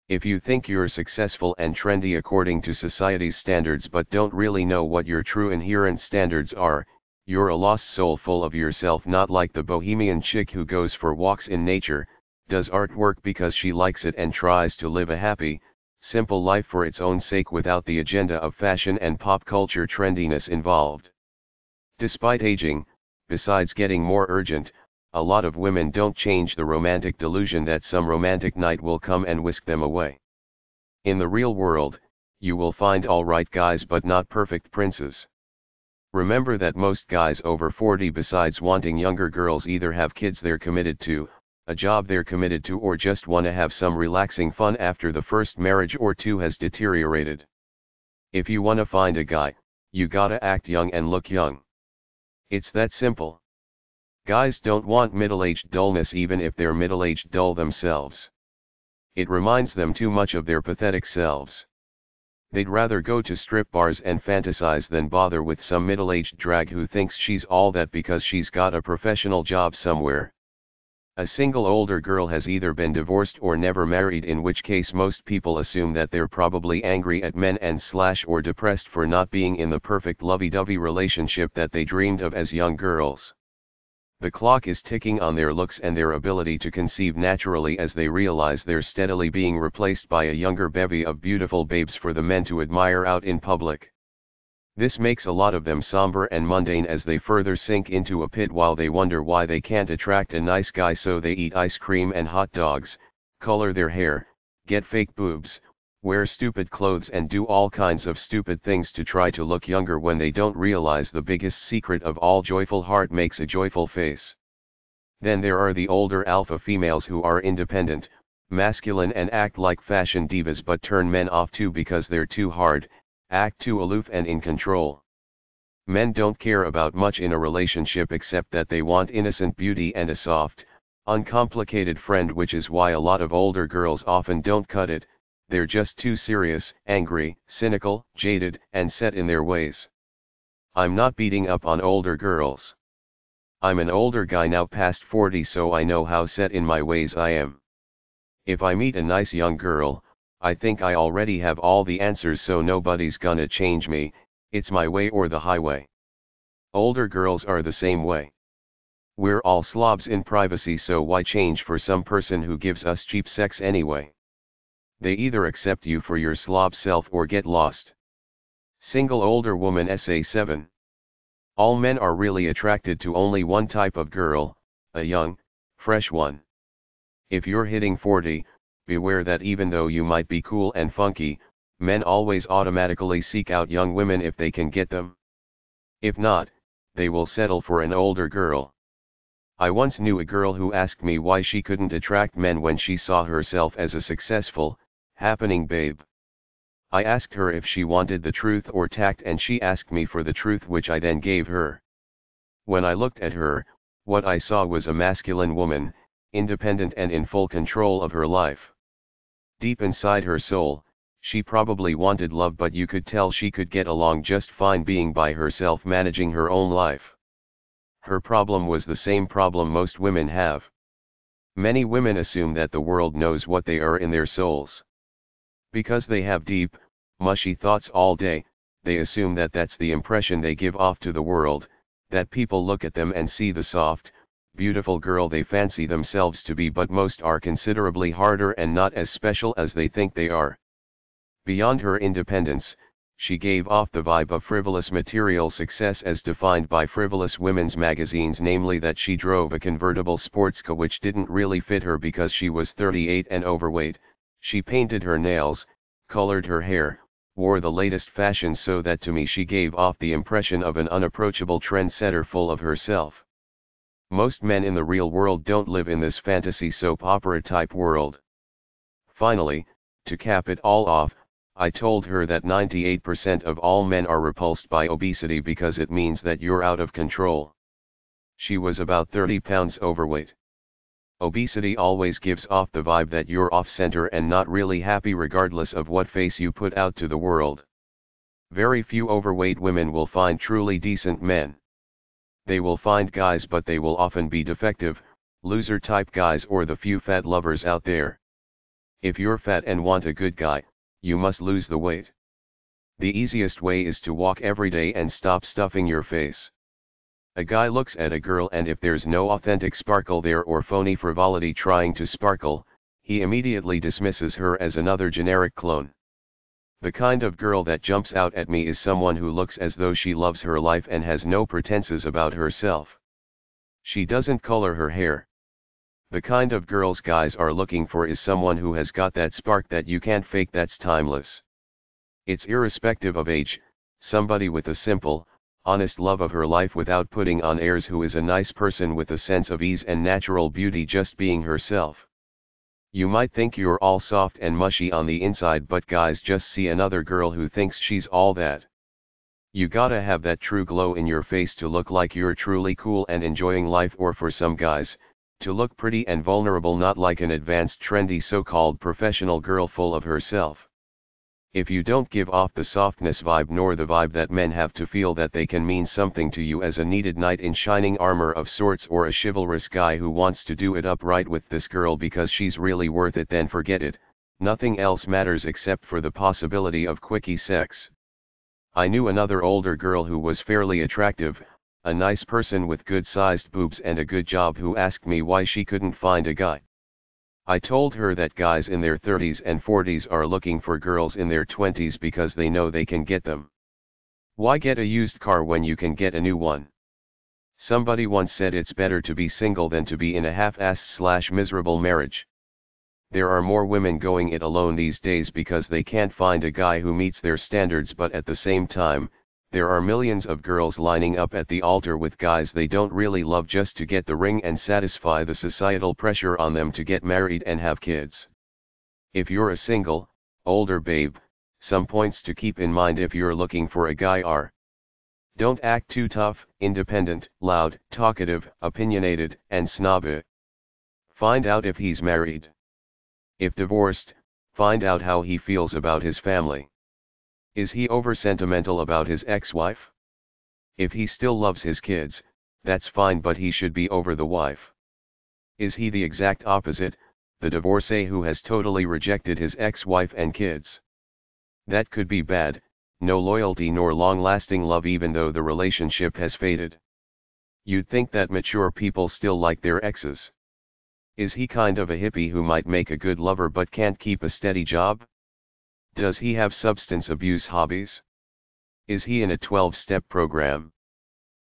Speaker 1: If you think you're successful and trendy according to society's standards but don't really know what your true inherent standards are, you're a lost soul full of yourself, not like the bohemian chick who goes for walks in nature, does artwork because she likes it, and tries to live a happy, simple life for its own sake without the agenda of fashion and pop culture trendiness involved. Despite aging, besides getting more urgent, a lot of women don't change the romantic delusion that some romantic night will come and whisk them away. In the real world, you will find all right guys but not perfect princes. Remember that most guys over 40, besides wanting younger girls, either have kids they're committed to, a job they're committed to, or just want to have some relaxing fun after the first marriage or two has deteriorated. If you want to find a guy, you gotta act young and look young. It's that simple. Guys don't want middle-aged dullness even if they're middle-aged dull themselves. It reminds them too much of their pathetic selves. They'd rather go to strip bars and fantasize than bother with some middle-aged drag who thinks she's all that because she's got a professional job somewhere. A single older girl has either been divorced or never married, in which case most people assume that they're probably angry at men and or depressed for not being in the perfect lovey-dovey relationship that they dreamed of as young girls. The clock is ticking on their looks and their ability to conceive naturally as they realize they're steadily being replaced by a younger bevy of beautiful babes for the men to admire out in public. This makes a lot of them somber and mundane as they further sink into a pit while they wonder why they can't attract a nice guy, so they eat ice cream and hot dogs, color their hair, get fake boobs, wear stupid clothes and do all kinds of stupid things to try to look younger, when they don't realize the biggest secret of all: joyful heart makes a joyful face. Then there are the older alpha females who are independent, masculine and act like fashion divas but turn men off too because they're too hard, act too aloof and in control. Men don't care about much in a relationship except that they want innocent beauty and a soft, uncomplicated friend, which is why a lot of older girls often don't cut it. They're just too serious, angry, cynical, jaded, and set in their ways. I'm not beating up on older girls. I'm an older guy now, past 40, so I know how set in my ways I am. If I meet a nice young girl, I think I already have all the answers, so nobody's gonna change me. It's my way or the highway. Older girls are the same way. We're all slobs in privacy, so why change for some person who gives us cheap sex anyway? They either accept you for your slob self or get lost. Single older woman Essay 7. All men are really attracted to only one type of girl, a young, fresh one. If you're hitting 40, beware that even though you might be cool and funky, men always automatically seek out young women if they can get them. If not, they will settle for an older girl. I once knew a girl who asked me why she couldn't attract men when she saw herself as a successful, happening babe. I asked her if she wanted the truth or tact, and she asked me for the truth, which I then gave her. When I looked at her, what I saw was a masculine woman, independent and in full control of her life. Deep inside her soul, she probably wanted love, but you could tell she could get along just fine being by herself, managing her own life. Her problem was the same problem most women have. Many women assume that the world knows what they are in their souls. Because they have deep, mushy thoughts all day, they assume that that's the impression they give off to the world, that people look at them and see the soft, beautiful girl they fancy themselves to be, but most are considerably harder and not as special as they think they are. Beyond her independence, she gave off the vibe of frivolous material success as defined by frivolous women's magazines, namely that she drove a convertible sports car which didn't really fit her because she was 38 and overweight. She painted her nails, colored her hair, wore the latest fashion so that to me she gave off the impression of an unapproachable trendsetter full of herself. Most men in the real world don't live in this fantasy soap opera type world. Finally, to cap it all off, I told her that 98% of all men are repulsed by obesity because it means that you're out of control. She was about 30 pounds overweight. Obesity always gives off the vibe that you're off-center and not really happy regardless of what face you put out to the world. Very few overweight women will find truly decent men. They will find guys, but they will often be defective, loser-type guys or the few fat lovers out there. If you're fat and want a good guy, you must lose the weight. The easiest way is to walk every day and stop stuffing your face. A guy looks at a girl and if there's no authentic sparkle there or phony frivolity trying to sparkle, he immediately dismisses her as another generic clone. The kind of girl that jumps out at me is someone who looks as though she loves her life and has no pretenses about herself. She doesn't color her hair. The kind of girls guys are looking for is someone who has got that spark that you can't fake, that's timeless. It's irrespective of age, somebody with a simple, honest love of her life without putting on airs, who is a nice person with a sense of ease and natural beauty just being herself. You might think you're all soft and mushy on the inside, but guys just see another girl who thinks she's all that. You gotta have that true glow in your face to look like you're truly cool and enjoying life, or for some guys, to look pretty and vulnerable, not like an advanced trendy so-called professional girl full of herself. If you don't give off the softness vibe nor the vibe that men have to feel that they can mean something to you as a needed knight in shining armor of sorts, or a chivalrous guy who wants to do it up right with this girl because she's really worth it, then forget it, nothing else matters except for the possibility of quickie sex. I knew another older girl who was fairly attractive, a nice person with good-sized boobs and a good job, who asked me why she couldn't find a guy. I told her that guys in their 30s and 40s are looking for girls in their 20s because they know they can get them. Why get a used car when you can get a new one? Somebody once said it's better to be single than to be in a half-assed / miserable marriage. There are more women going it alone these days because they can't find a guy who meets their standards, but at the same time, there are millions of girls lining up at the altar with guys they don't really love just to get the ring and satisfy the societal pressure on them to get married and have kids. If you're a single, older babe, some points to keep in mind if you're looking for a guy are: don't act too tough, independent, loud, talkative, opinionated, and snobby. Find out if he's married. If divorced, find out how he feels about his family. Is he over-sentimental about his ex-wife? If he still loves his kids, that's fine, but he should be over the wife. Is he the exact opposite, the divorcee who has totally rejected his ex-wife and kids? That could be bad, no loyalty nor long-lasting love even though the relationship has faded. You'd think that mature people still like their exes. Is he kind of a hippie who might make a good lover but can't keep a steady job? Does he have substance abuse hobbies? Is he in a 12-step program?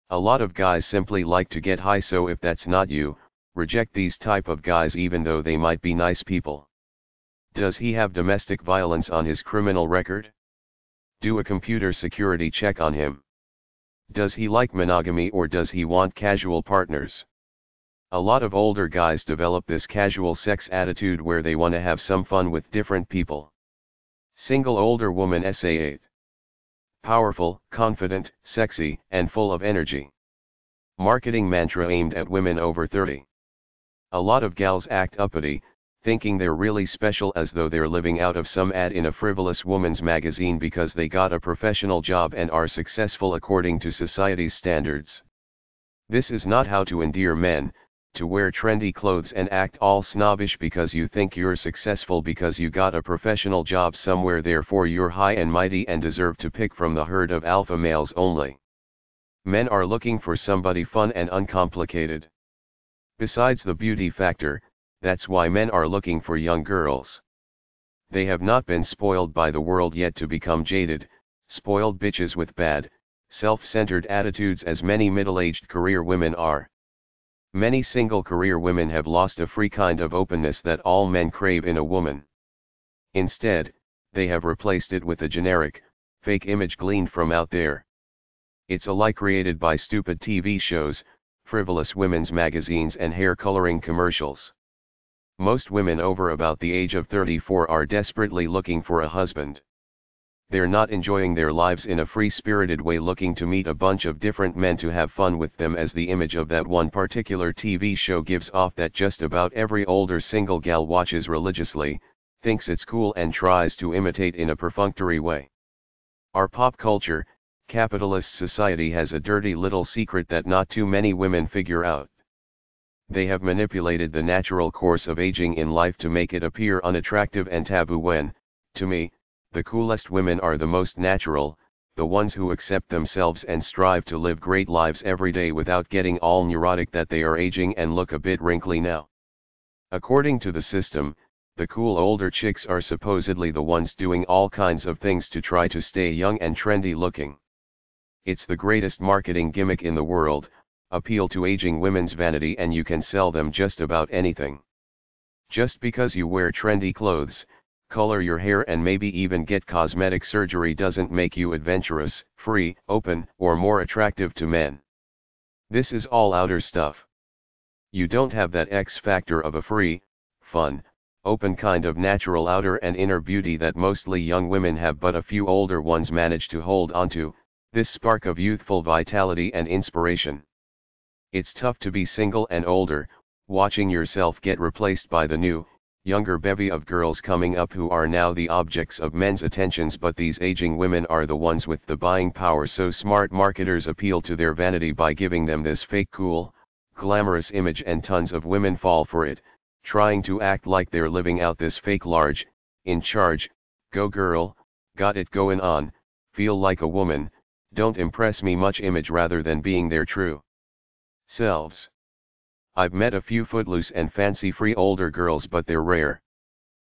Speaker 1: A lot of guys simply like to get high, so if that's not you, reject these type of guys even though they might be nice people. Does he have domestic violence on his criminal record? Do a computer security check on him. Does he like monogamy or does he want casual partners? A lot of older guys develop this casual sex attitude where they want to have some fun with different people. Single older woman SA8. Powerful, confident, sexy, and full of energy. Marketing mantra aimed at women over 30. A lot of gals act uppity, thinking they're really special as though they're living out of some ad in a frivolous woman's magazine because they got a professional job and are successful according to society's standards. This is not how to endear men, to wear trendy clothes and act all snobbish because you think you're successful because you got a professional job somewhere, therefore you're high and mighty and deserve to pick from the herd of alpha males only. Men are looking for somebody fun and uncomplicated. Besides the beauty factor, that's why men are looking for young girls. They have not been spoiled by the world yet to become jaded, spoiled bitches with bad, self-centered attitudes as many middle-aged career women are. Many single career women have lost a free kind of openness that all men crave in a woman. Instead, they have replaced it with a generic, fake image gleaned from out there. It's a lie created by stupid TV shows, frivolous women's magazines and hair coloring commercials. Most women over about the age of 34 are desperately looking for a husband. They're not enjoying their lives in a free-spirited way, looking to meet a bunch of different men to have fun with them, as the image of that one particular TV show gives off that just about every older single gal watches religiously, thinks it's cool and tries to imitate in a perfunctory way. Our pop culture, capitalist society has a dirty little secret that not too many women figure out. They have manipulated the natural course of aging in life to make it appear unattractive and taboo when, to me, the coolest women are the most natural, the ones who accept themselves and strive to live great lives every day without getting all neurotic that they are aging and look a bit wrinkly now. According to the system, the cool older chicks are supposedly the ones doing all kinds of things to try to stay young and trendy looking. It's the greatest marketing gimmick in the world, appeal to aging women's vanity, and you can sell them just about anything. Just because you wear trendy clothes, color your hair and maybe even get cosmetic surgery doesn't make you adventurous, free, open, or more attractive to men. This is all outer stuff. You don't have that X factor of a free, fun, open kind of natural outer and inner beauty that mostly young women have, but a few older ones manage to hold onto, this spark of youthful vitality and inspiration. It's tough to be single and older, watching yourself get replaced by the new, younger bevy of girls coming up who are now the objects of men's attentions, but these aging women are the ones with the buying power, so smart marketers appeal to their vanity by giving them this fake cool, glamorous image, and tons of women fall for it, trying to act like they're living out this fake large, in charge, go girl, got it going on, feel like a woman, don't impress me much image rather than being their true selves. I've met a few footloose and fancy-free older girls, but they're rare.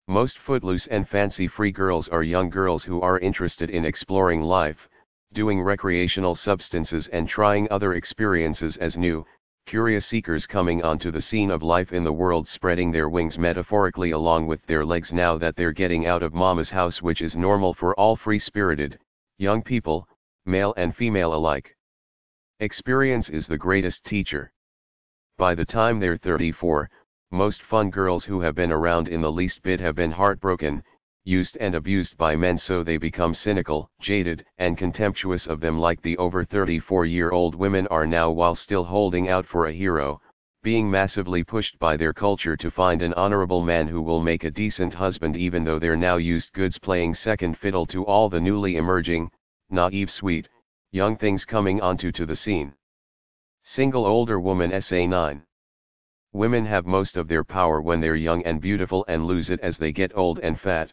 Speaker 1: Most footloose and fancy-free girls are young girls who are interested in exploring life, doing recreational substances and trying other experiences as new, curious seekers coming onto the scene of life in the world, spreading their wings metaphorically along with their legs now that they're getting out of mama's house, which is normal for all free-spirited, young people, male and female alike. Experience is the greatest teacher. By the time they're 34, most fun girls who have been around in the least bit have been heartbroken, used and abused by men, so they become cynical, jaded, and contemptuous of them like the over 34-year-old women are now, while still holding out for a hero, being massively pushed by their culture to find an honorable man who will make a decent husband, even though they're now used goods playing second fiddle to all the newly emerging, naive, sweet, young things coming onto the scene. Single older woman Essay 9. Women have most of their power when they're young and beautiful and lose it as they get old and fat.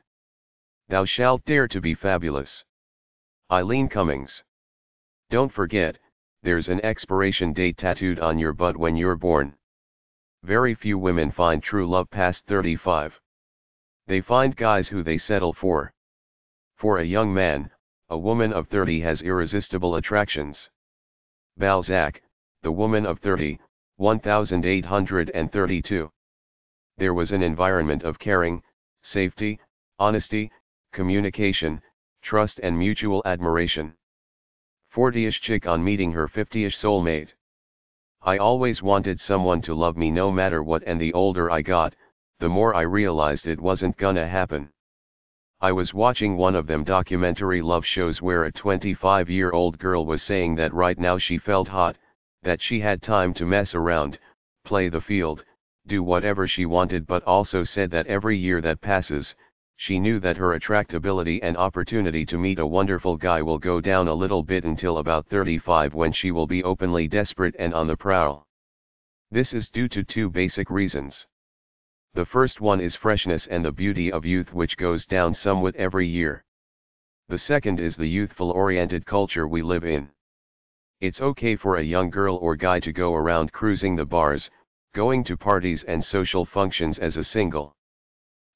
Speaker 1: Thou shalt dare to be fabulous. Eileen Cummings. Don't forget, there's an expiration date tattooed on your butt when you're born. Very few women find true love past 35. They find guys who they settle for. For a young man, a woman of 30 has irresistible attractions. Balzac, The Woman of 30, 1832. There was an environment of caring, safety, honesty, communication, trust and mutual admiration. 40-ish chick on meeting her 50-ish soulmate. I always wanted someone to love me no matter what, and the older I got, the more I realized it wasn't gonna happen. I was watching one of them documentary love shows where a 25-year-old girl was saying that right now she felt hot, that she had time to mess around, play the field, do whatever she wanted, but also said that every year that passes, she knew that her attractability and opportunity to meet a wonderful guy will go down a little bit until about 35, when she will be openly desperate and on the prowl. This is due to two basic reasons. The first one is freshness and the beauty of youth, which goes down somewhat every year. The second is the youthful-oriented culture we live in. It's okay for a young girl or guy to go around cruising the bars, going to parties and social functions as a single.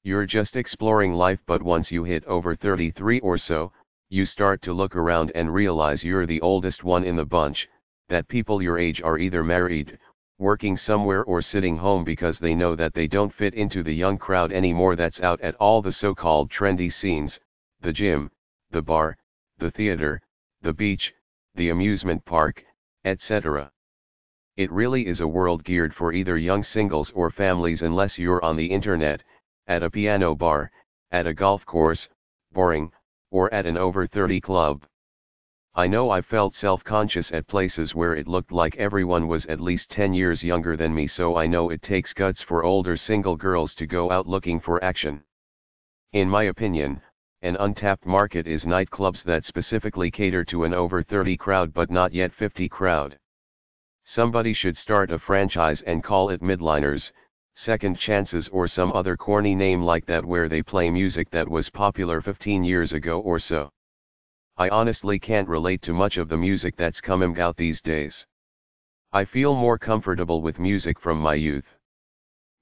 Speaker 1: You're just exploring life, but once you hit over 33 or so, you start to look around and realize you're the oldest one in the bunch, that people your age are either married, working somewhere, or sitting home because they know that they don't fit into the young crowd anymore that's out at all the so-called trendy scenes, the gym, the bar, the theater, the beach, the amusement park, etc. It really is a world geared for either young singles or families unless you're on the internet, at a piano bar, at a golf course, boring, or at an over 30 club. I know I felt self-conscious at places where it looked like everyone was at least 10 years younger than me, so I know it takes guts for older single girls to go out looking for action. In my opinion, an untapped market is nightclubs that specifically cater to an over 30 crowd but not yet 50 crowd. Somebody should start a franchise and call it Midliners, Second Chances, or some other corny name like that, where they play music that was popular 15 years ago or so. I honestly can't relate to much of the music that's coming out these days. I feel more comfortable with music from my youth.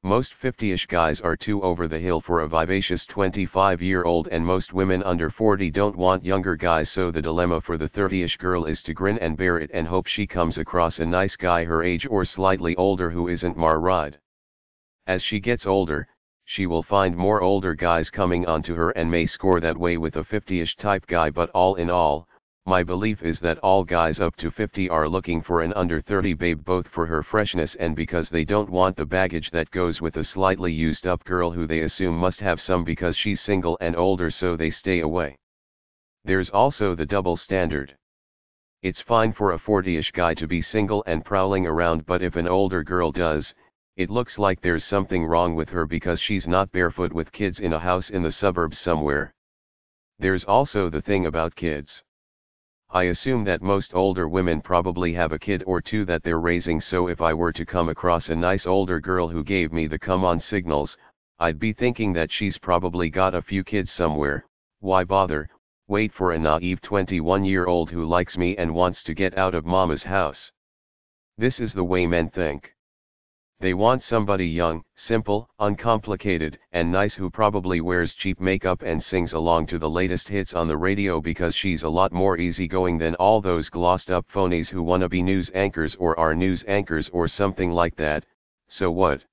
Speaker 1: Most 50-ish guys are too over the hill for a vivacious 25-year-old, and most women under 40 don't want younger guys, so the dilemma for the 30-ish girl is to grin and bear it and hope she comes across a nice guy her age or slightly older who isn't married. As she gets older, she will find more older guys coming onto her and may score that way with a 50-ish type guy, but all in all, my belief is that all guys up to 50 are looking for an under 30 babe, both for her freshness and because they don't want the baggage that goes with a slightly used up girl who they assume must have some because she's single and older, so they stay away. There's also the double standard. It's fine for a 40-ish guy to be single and prowling around, but if an older girl does, it looks like there's something wrong with her because she's not barefoot with kids in a house in the suburbs somewhere. There's also the thing about kids. I assume that most older women probably have a kid or two that they're raising, so if I were to come across a nice older girl who gave me the come on signals, I'd be thinking that she's probably got a few kids somewhere. Why bother? Wait for a naive 21-year-old who likes me and wants to get out of mama's house. This is the way men think. They want somebody young, simple, uncomplicated, and nice who probably wears cheap makeup and sings along to the latest hits on the radio because she's a lot more easygoing than all those glossed up phonies who wanna be news anchors or are news anchors or something like that. So what?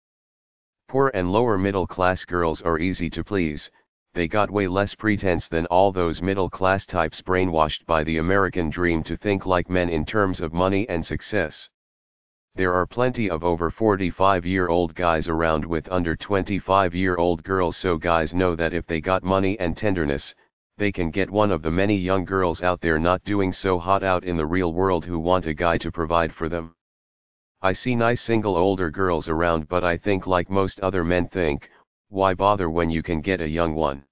Speaker 1: Poor and lower middle class girls are easy to please. They got way less pretense than all those middle class types brainwashed by the American dream to think like men in terms of money and success. There are plenty of over 45-year-old guys around with under 25-year-old girls, so guys know that if they got money and tenderness, they can get one of the many young girls out there not doing so hot out in the real world who want a guy to provide for them. I see nice single older girls around, but I think like most other men think, why bother when you can get a young one?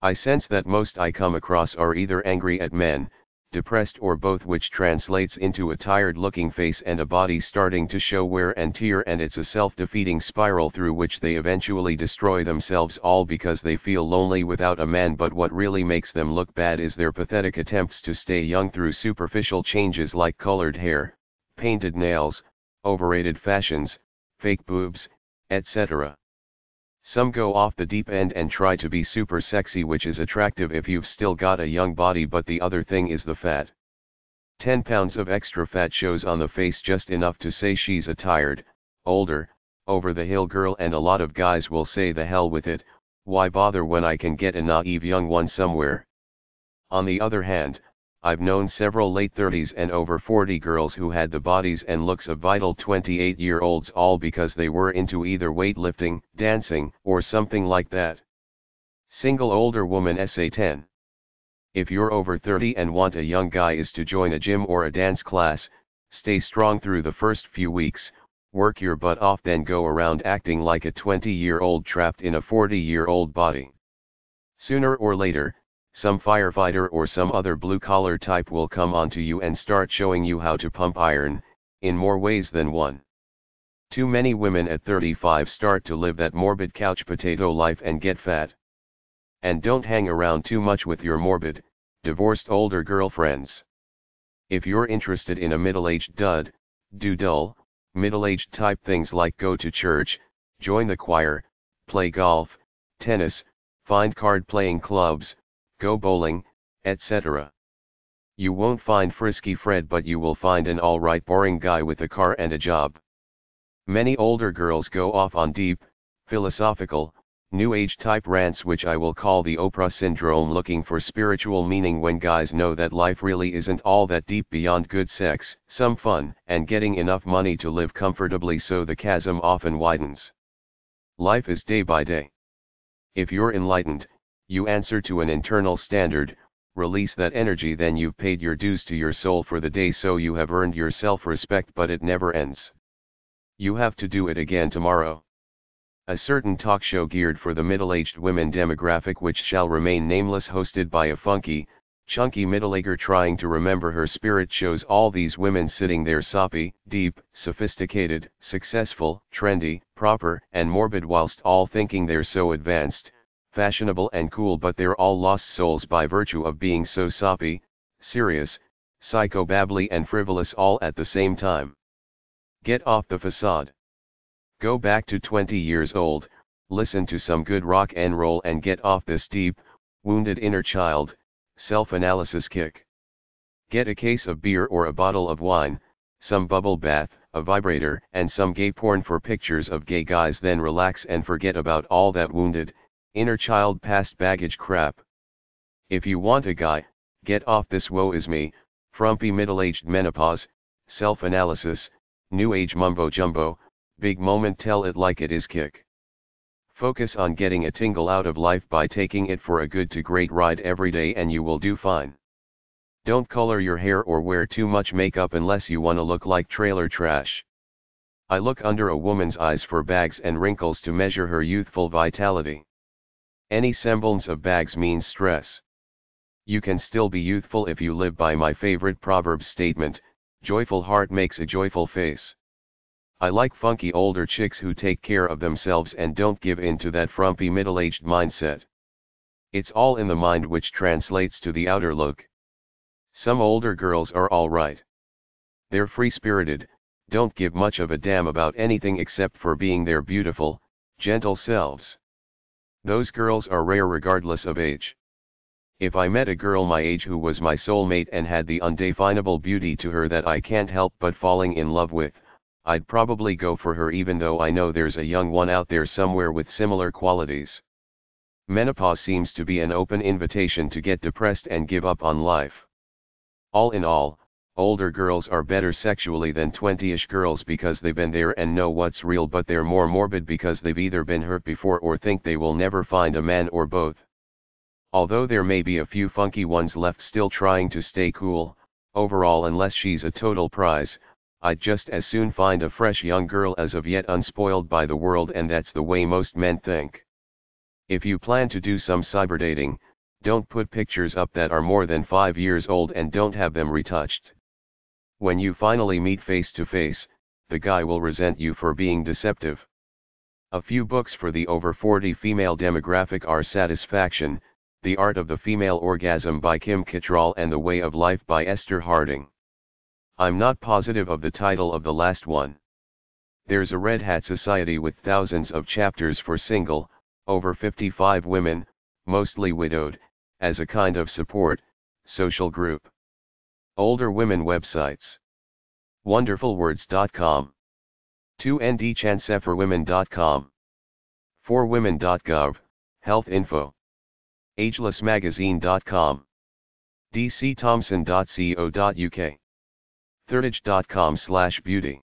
Speaker 1: I sense that most I come across are either angry at men, depressed, or both, which translates into a tired-looking face and a body starting to show wear and tear, and it's a self-defeating spiral through which they eventually destroy themselves, all because they feel lonely without a man. But what really makes them look bad is their pathetic attempts to stay young through superficial changes like colored hair, painted nails, overrated fashions, fake boobs, etc. Some go off the deep end and try to be super sexy, which is attractive if you've still got a young body, but the other thing is the fat. 10 pounds of extra fat shows on the face just enough to say she's a tired, older, over-the-hill girl, and a lot of guys will say the hell with it, why bother when I can get a naive young one somewhere. On the other hand, I've known several late 30s and over 40 girls who had the bodies and looks of vital 28-year-olds, all because they were into either weightlifting, dancing, or something like that. Single older woman SA 10. If you're over 30 and want a young guy is to join a gym or a dance class, stay strong through the first few weeks, work your butt off, then go around acting like a 20-year-old trapped in a 40-year-old body. Sooner or later, some firefighter or some other blue-collar type will come onto you and start showing you how to pump iron, in more ways than one. Too many women at 35 start to live that morbid couch potato life and get fat. And don't hang around too much with your morbid, divorced older girlfriends. If you're interested in a middle-aged dud, do dull, middle-aged type things like go to church, join the choir, play golf, tennis, find card-playing clubs, go bowling, etc. You won't find Frisky Fred, but you will find an alright boring guy with a car and a job. Many older girls go off on deep, philosophical, New Age type rants which I will call the Oprah Syndrome, looking for spiritual meaning when guys know that life really isn't all that deep beyond good sex, some fun, and getting enough money to live comfortably, so the chasm often widens. Life is day by day. If you're enlightened, you answer to an internal standard, release that energy, then you've paid your dues to your soul for the day, so you have earned your self-respect, but it never ends. You have to do it again tomorrow. A certain talk show geared for the middle-aged women demographic, which shall remain nameless, hosted by a funky, chunky middle-ager trying to remember her spirit, shows all these women sitting there soppy, deep, sophisticated, successful, trendy, proper, and morbid, whilst all thinking they're so advanced, fashionable and cool, but they're all lost souls by virtue of being so soppy, serious, psychobabbly and frivolous all at the same time. Get off the facade. Go back to 20 years old, listen to some good rock and roll, and get off this deep, wounded inner child, self-analysis kick. Get a case of beer or a bottle of wine, some bubble bath, a vibrator, and some gay porn for pictures of gay guys, then relax and forget about all that wounded, inner child past baggage crap. If you want a guy, get off this woe is me, frumpy middle-aged menopause, self-analysis, new age mumbo-jumbo, big moment tell it like it is kick. Focus on getting a tingle out of life by taking it for a good to great ride every day, and you will do fine. Don't color your hair or wear too much makeup unless you wanna look like trailer trash. I look under a woman's eyes for bags and wrinkles to measure her youthful vitality. Any semblance of bags means stress. You can still be youthful if you live by my favorite proverb statement, joyful heart makes a joyful face. I like funky older chicks who take care of themselves and don't give in to that frumpy middle-aged mindset. It's all in the mind, which translates to the outer look. Some older girls are alright. They're free-spirited, don't give much of a damn about anything except for being their beautiful, gentle selves. Those girls are rare regardless of age. If I met a girl my age who was my soulmate and had the undefinable beauty to her that I can't help but falling in love with, I'd probably go for her, even though I know there's a young one out there somewhere with similar qualities. Menopause seems to be an open invitation to get depressed and give up on life. All in all, older girls are better sexually than 20-ish girls because they've been there and know what's real, but they're more morbid because they've either been hurt before or think they will never find a man, or both. Although there may be a few funky ones left still trying to stay cool, overall, unless she's a total prize, I'd just as soon find a fresh young girl as of yet unspoiled by the world, and that's the way most men think. If you plan to do some cyberdating, don't put pictures up that are more than 5 years old and don't have them retouched. When you finally meet face to face, the guy will resent you for being deceptive. A few books for the over 40 female demographic are Satisfaction, The Art of the Female Orgasm by Kim Cattrall, and The Way of Life by Esther Harding. I'm not positive of the title of the last one. There's a Red Hat Society with thousands of chapters for single, over 55 women, mostly widowed, as a kind of support, social group. Older women websites. Wonderfulwords.com. 2ndchanceforwomen.com. 4women.gov, health info. agelessmagazine.com. dcthompson.co.uk. thirdage.com/beauty